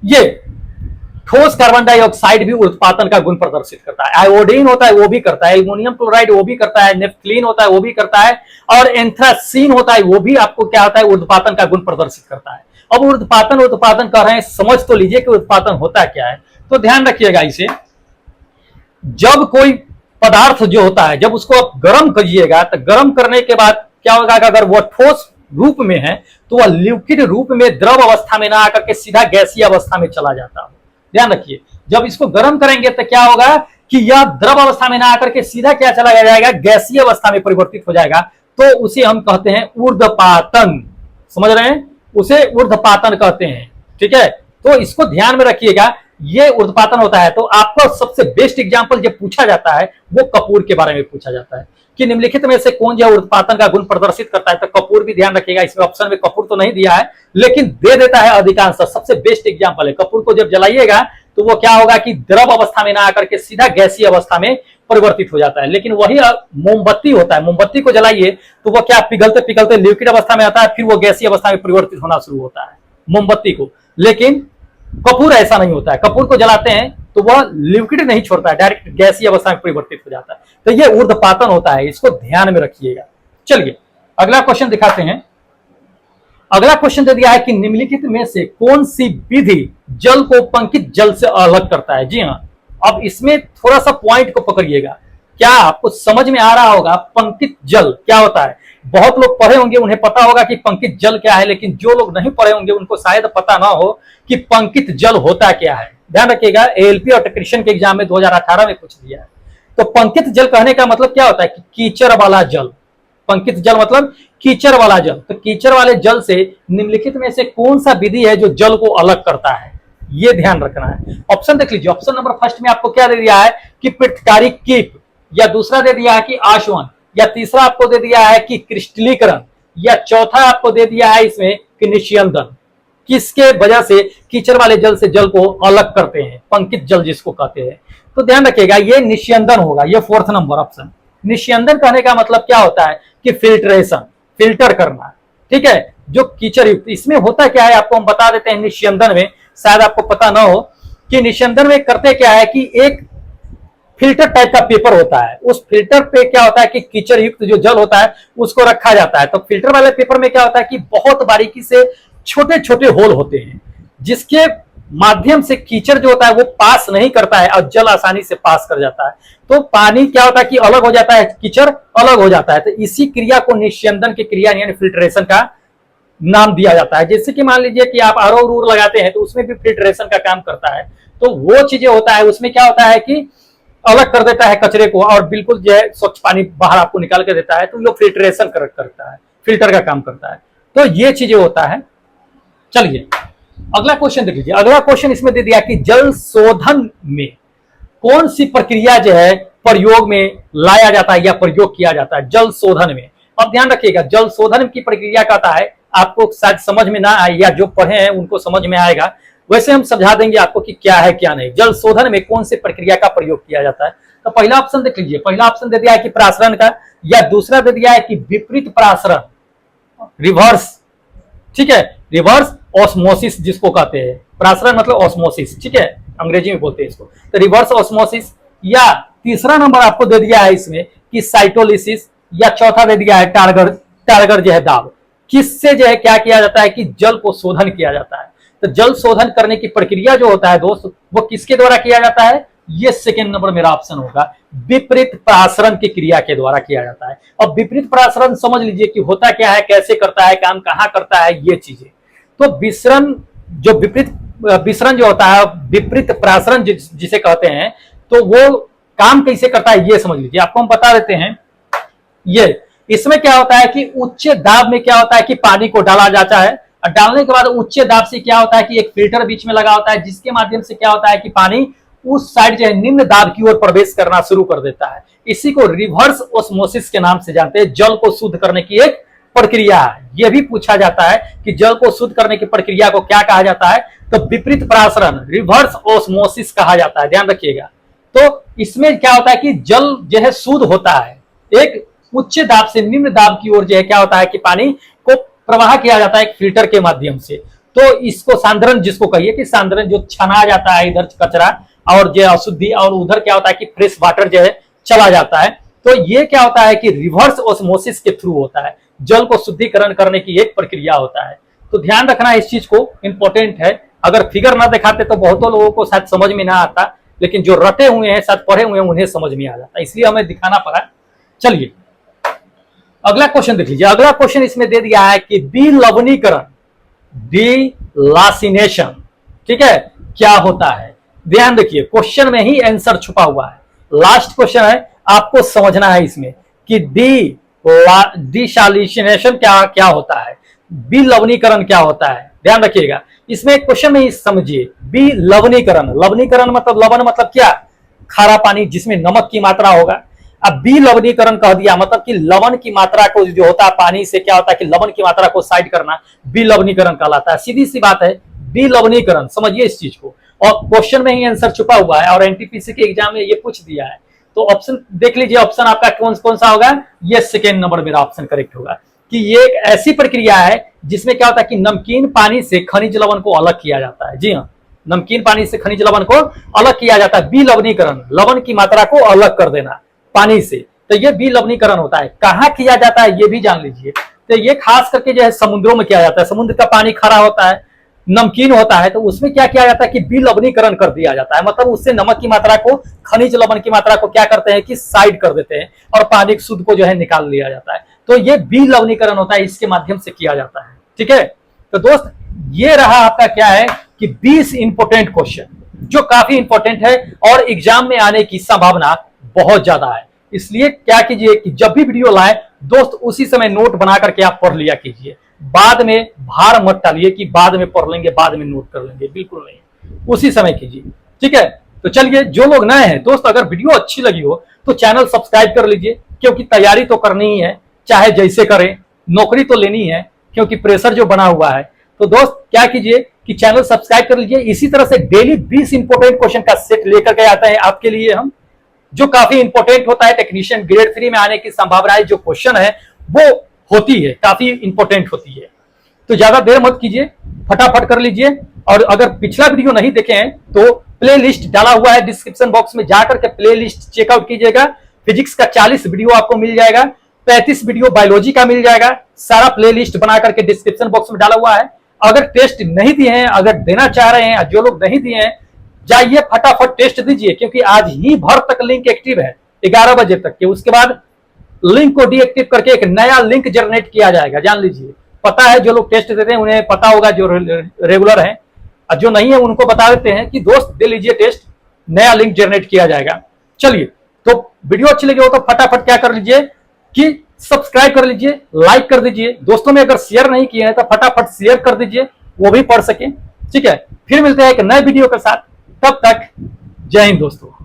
ये ठोस कार्बन डाइऑक्साइड भी ऊर्ध्वपातन का गुण प्रदर्शित करता है। आयोडीन होता है वो भी करता है, एल्युमिनियम क्लोराइड वो भी करता है, नेफ्थलीन होता है वो भी करता है, और एंथ्रासीन होता है वो भी आपको क्या होता है, ऊर्ध्वपातन का गुण प्रदर्शित करता है। अब ऊर्ध्वपातन कर रहे हैं, समझ तो लीजिए कि ऊर्ध्वपातन होता क्या है। तो ध्यान रखिएगा इसे, जब कोई पदार्थ जो होता है जब उसको आप गर्म करिएगा तो गर्म करने के बाद क्या होगा कि अगर वह ठोस रूप में है तो वह लिक्विड रूप में द्रव अवस्था में ना आकर के सीधा गैसीय अवस्था में चला जाता है। ध्यान रखिए, जब इसको गर्म करेंगे तो क्या होगा कि यह द्रव अवस्था में ना आकर के सीधा क्या चला जाएगा, गैसीय अवस्था में परिवर्तित हो जाएगा। तो उसे हम कहते हैं ऊर्ध्वपातन। समझ रहे हैं, उसे ऊर्ध्वपातन कहते हैं। ठीक है, तो इसको ध्यान में रखिएगा, ये ऊर्ध्वपातन होता है। तो आपको सबसे बेस्ट एग्जांपल जब पूछा जाता है वो कपूर के बारे में पूछा जाता है कि निम्नलिखित में से कौन जो ऊर्ध्वपातन का गुण प्रदर्शित करता है, तो कपूर भी ध्यान रखिएगा। इसमें ऑप्शन में कपूर तो नहीं दिया है लेकिन दे देता है अधिकांश। सबसे बेस्ट एग्जांपल है, कपूर को जब जलाइएगा तो वो क्या होगा कि द्रव अवस्था में ना आकर के सीधा गैसीय अवस्था में परिवर्तित हो जाता है। लेकिन वही मोमबत्ती होता है, मोमबत्ती को जलाइए तो वो क्या पिघलते पिघलते लिक्विड अवस्था में आता है, फिर वो गैसीय अवस्था में परिवर्तित होना शुरू होता है मोमबत्ती को। लेकिन कपूर ऐसा नहीं होता है, कपूर को जलाते हैं तो वह लिक्विड नहीं छोड़ता है, डायरेक्ट गैसीय अवस्था में परिवर्तित हो जाता है। तो यह ऊर्ध्वपातन होता है, इसको ध्यान में रखिएगा। चलिए अगला क्वेश्चन दिखाते हैं। अगला क्वेश्चन दे दिया है कि निम्नलिखित में से कौन सी विधि जल को पंकित जल से अलग करता है। जी हाँ, अब इसमें थोड़ा सा पॉइंट को पकड़िएगा, क्या आपको समझ में आ रहा होगा पंकित जल क्या होता है। बहुत लोग पढ़े होंगे, उन्हें पता होगा कि पंकित जल क्या है, लेकिन जो लोग नहीं पढ़े होंगे उनको शायद पता ना हो कि पंकित जल होता क्या है। ध्यान रखिएगा, एएलपी और टेक्नीशियन के एग्जाम में 2018 में पूछ दिया है। तो पंकित जल कहने का मतलब क्या होता है कि कीचड़ वाला जल। पंकित जल मतलब कीचड़ वाला जल। तो कीचड़ वाले जल से निम्नलिखित में से कौन सा विधि है जो जल को अलग करता है, ये ध्यान रखना है। ऑप्शन देख लीजिए, ऑप्शन नंबर फर्स्ट में आपको क्या दे दिया है कि पृथकारी कीप, या दूसरा दे दिया है कि आशवन, या तीसरा आपको दे दिया है कि क्रिस्टलीकरण, या चौथा आपको दे दिया है इसमें कि निस्यंदन। किसके वजह से कीचड़ वाले जल से जल को अलग करते हैं, पंकित जल जिसको कहते हैं। तो ध्यान रखिएगा ये निस्यंदन होगा, ये फोर्थ नंबर ऑप्शन। निस्यंदन कहने का मतलब क्या होता है कि फिल्ट्रेशन, फिल्टर करना। ठीक है, जो कीचड़ युक्त, इसमें होता क्या है आपको हम बता देते हैं। निस्यंदन में शायद आपको पता ना हो कि निस्यंदन में करते क्या है कि एक फिल्टर टाइप का पेपर होता है, उस फिल्टर पे क्या होता है कि कीचड़ युक्त जो जल होता है उसको रखा जाता है। तो फिल्टर वाले पेपर में क्या होता है कि बहुत बारीकी से छोटे छोटे होल होते हैं जिसके माध्यम से कीचड़ जो होता है वो पास नहीं करता है और जल आसानी से पास कर जाता है। तो पानी क्या होता है कि अलग हो जाता है, कीचड़ अलग हो जाता है। तो इसी क्रिया को निस्यंदन की क्रिया यानी फिल्ट्रेशन का नाम दिया जाता है। जैसे कि मान लीजिए कि आप आरओ रूर लगाते हैं तो उसमें भी फिल्ट्रेशन का काम करता है। तो वो चीजें होता है, उसमें क्या होता है कि अलग कर देता है कचरे को और बिल्कुल जो है स्वच्छ पानी बाहर आपको निकाल के देता है। तो वो फिल्ट्रेशन करता है, फिल्टर का काम करता है। तो ये चीजें होता है। चलिए अगला क्वेश्चन देख लीजिए। अगला क्वेश्चन इसमें दे दिया कि जल शोधन में कौन सी प्रक्रिया जो है प्रयोग में लाया जाता है या प्रयोग किया जाता है जल शोधन में। अब ध्यान रखिएगा, जल शोधन की प्रक्रिया कहता है, आपको शायद समझ में ना आए या जो पढ़े हैं उनको समझ में आएगा, वैसे हम समझा देंगे आपको कि क्या है क्या नहीं। जल शोधन में कौन सी प्रक्रिया का प्रयोग किया जाता है। तो पहला ऑप्शन देख लीजिए, पहला ऑप्शन दे दिया है कि प्रासरण का, या दूसरा दे दिया है कि विपरीत प्रासरण, रिवर्स। ठीक है, रिवर्स ऑस्मोसिस जिसको कहते हैं, प्रासरण मतलब ऑस्मोसिस। ठीक है, अंग्रेजी में बोलते हैं इसको। तो रिवर्स ऑस्मोसिस, या तीसरा नंबर आपको दे दिया है इसमें कि साइटोलिसिस, या चौथा दे दिया है टारगर जो है दाब। किससे जो है क्या किया जाता है कि जल को शोधन किया जाता है। तो जल शोधन करने की प्रक्रिया जो होता है दोस्त वो किसके द्वारा किया जाता है, ये सेकेंड नंबर मेरा ऑप्शन होगा, विपरीत प्रासरण की क्रिया के द्वारा किया जाता है। अब विपरीत प्रासरण समझ लीजिए कि होता क्या है, कैसे करता है, काम कहाँ करता है, ये चीजें। तो विसरण जो विपरीत विसरण जो होता है, विपरीत प्रासरण जिसे कहते हैं, तो वो काम कैसे करता है ये समझ लीजिए। आपको हम बता देते हैं। ये इसमें क्या होता है कि उच्च दाब में क्या होता है कि पानी को डाला जाता है, और डालने के बाद उच्च दाब से क्या होता है कि एक फिल्टर बीच में लगा होता है जिसके माध्यम से क्या होता है कि पानी उस साइड जो है निम्न दाब की ओर प्रवेश करना शुरू कर देता है। इसी को रिवर्स ऑस्मोसिस के नाम से जानते हैं। जल को शुद्ध करने की एक प्रक्रिया है। यह भी पूछा जाता है कि जल को शुद्ध करने की प्रक्रिया को क्या कहा जाता है, तो विपरीत प्रासरण, रिवर्स ऑस्मोसिस कहा जाता है। ध्यान रखिएगा। तो इसमें क्या होता है कि जल जो है शुद्ध होता है, एक उच्च दाब से निम्न दाब की ओर जो है क्या होता है कि पानी को प्रवाह किया जाता है एक फिल्टर के माध्यम से। तो इसको सांद्रण जिसको कहिए कि सांद्रण जो छना जाता है इधर कचरा और जो अशुद्धि, और उधर क्या होता है कि फ्रेश वाटर जो है चला जाता है। तो ये क्या होता है कि रिवर्स ऑस्मोसिस के थ्रू होता है, जल को शुद्धिकरण करने की एक प्रक्रिया होता है। तो ध्यान रखना इस चीज को, इंपॉर्टेंट है। अगर फिगर ना दिखाते तो बहुतों लोगों को शायद समझ में ना आता, लेकिन जो रटे हुए हैं शायद पढ़े हुए हैं उन्हें समझ में आ जाता है, इसलिए हमें दिखाना पड़ा। चलिए अगला क्वेश्चन देख लीजिए। अगला क्वेश्चन इसमें दे दिया है कि विलवणीकरण, डिलासिनेशन, ठीक है, क्या होता है। ध्यान रखिए क्वेश्चन में ही आंसर छुपा हुआ है। लास्ट क्वेश्चन है, आपको समझना है इसमें कि डिसालिनेशन क्या होता है, विलवणीकरण क्या होता है। ध्यान रखिएगा इसमें क्वेश्चन में ही समझिए। विलवणीकरण, लवणीकरण मतलब लवण मतलब क्या, खारा पानी जिसमें नमक की मात्रा होगा। अब विलवणीकरण कह दिया मतलब कि लवण की मात्रा को जो होता है पानी से क्या होता है कि लवण की मात्रा को साइड करना विलवणीकरण कहलाता है। सीधी सी बात है विलवणीकरण, समझिए इस चीज को। और क्वेश्चन में ही आंसर छुपा हुआ है और एनटीपीसी के एग्जाम में ये पूछ दिया है। तो ऑप्शन देख लीजिए, ऑप्शन आपका कौन सा होगा, ये सेकेंड नंबर मेरा ऑप्शन करेक्ट होगा कि ये एक ऐसी प्रक्रिया है जिसमें क्या होता है कि नमकीन पानी से खनिज लवण को अलग किया जाता है। जी हाँ, नमकीन पानी से खनिज लवण को अलग किया जाता है। विलवणीकरण, लवण की मात्रा को अलग कर देना पानी से, तो ये विलवणीकरण होता है। कहाँ किया जाता है ये भी जान लीजिए। तो ये खास करके जो है समुद्रों में किया जाता है। समुद्र का पानी खारा होता है, नमकीन होता है, तो उसमें क्या किया जाता है कि विलवणीकरण कर दिया जाता है। मतलब उससे नमक की मात्रा को, खनिज लवण की मात्रा को क्या करते हैं कि साइड कर देते हैं और पानी शुद्ध को जो है निकाल लिया जाता है। तो ये विलवणीकरण होता है, इसके माध्यम से किया जाता है। ठीक है, तो दोस्त ये रहा आपका क्या है कि 20 इंपोर्टेंट क्वेश्चन जो काफी इंपॉर्टेंट है और एग्जाम में आने की संभावना बहुत ज्यादा है। इसलिए क्या कीजिए कि जब भी वीडियो लाए दोस्त उसी समय नोट बना करके आप पढ़ लिया कीजिए। बाद में भार मत डालिए कि बाद में पढ़ लेंगे, बाद में नोट कर लेंगे, बिल्कुल नहीं, उसी समय कीजिए। ठीक है, तो चलिए जो लोग नए हैं दोस्त, अगर वीडियो अच्छी लगी हो तो चैनल सब्सक्राइब कर लीजिए, क्योंकि तैयारी तो करनी ही है, चाहे जैसे करें, नौकरी तो लेनी है, क्योंकि प्रेशर जो बना हुआ है। तो दोस्त क्या कीजिए कि चैनल सब्सक्राइब कर लीजिए। इसी तरह से डेली 20 इंपोर्टेंट क्वेश्चन का सेट लेकर के आते हैं आपके लिए हम, जो काफी इंपॉर्टेंट होता है। टेक्नीशियन ग्रेड 3 में आने की संभावनाएं जो क्वेश्चन है वो होती है, काफी इंपॉर्टेंट होती है। तो ज्यादा देर मत कीजिए, फटाफट कर लीजिए। और अगर पिछला वीडियो नहीं देखे हैं तो प्ले लिस्ट डाला हुआ है डिस्क्रिप्शन बॉक्स में, जाकर के प्ले लिस्ट चेकआउट कीजिएगा। फिजिक्स का 40 वीडियो आपको मिल जाएगा, 35 वीडियो बायोलॉजी का मिल जाएगा। सारा प्ले लिस्ट बना करके डिस्क्रिप्शन बॉक्स में डाला हुआ है। अगर टेस्ट नहीं दिए हैं, अगर देना चाह रहे हैं, जो लोग नहीं दिए हैं जाइए फटाफट टेस्ट दीजिए, क्योंकि आज ही भर तक लिंक एक्टिव है 11 बजे तक के। उसके बाद लिंक को डीएक्टिव करके एक नया लिंक जनरेट किया जाएगा, जान लीजिए। पता है जो लोग टेस्ट देते हैं उन्हें पता होगा, जो रेगुलर हैं, और जो नहीं है उनको बता देते हैं कि दोस्त दे लीजिए टेस्ट, नया लिंक जनरेट किया जाएगा। चलिए, तो वीडियो अच्छी लगी हो तो फटाफट क्या कर लीजिए कि सब्सक्राइब कर लीजिए, लाइक कर दीजिए। दोस्तों में अगर शेयर नहीं किए हैं तो फटाफट शेयर कर दीजिए, वो भी पढ़ सके। ठीक है, फिर मिलते हैं एक नए वीडियो के साथ, तब तक जय हिंद दोस्तों।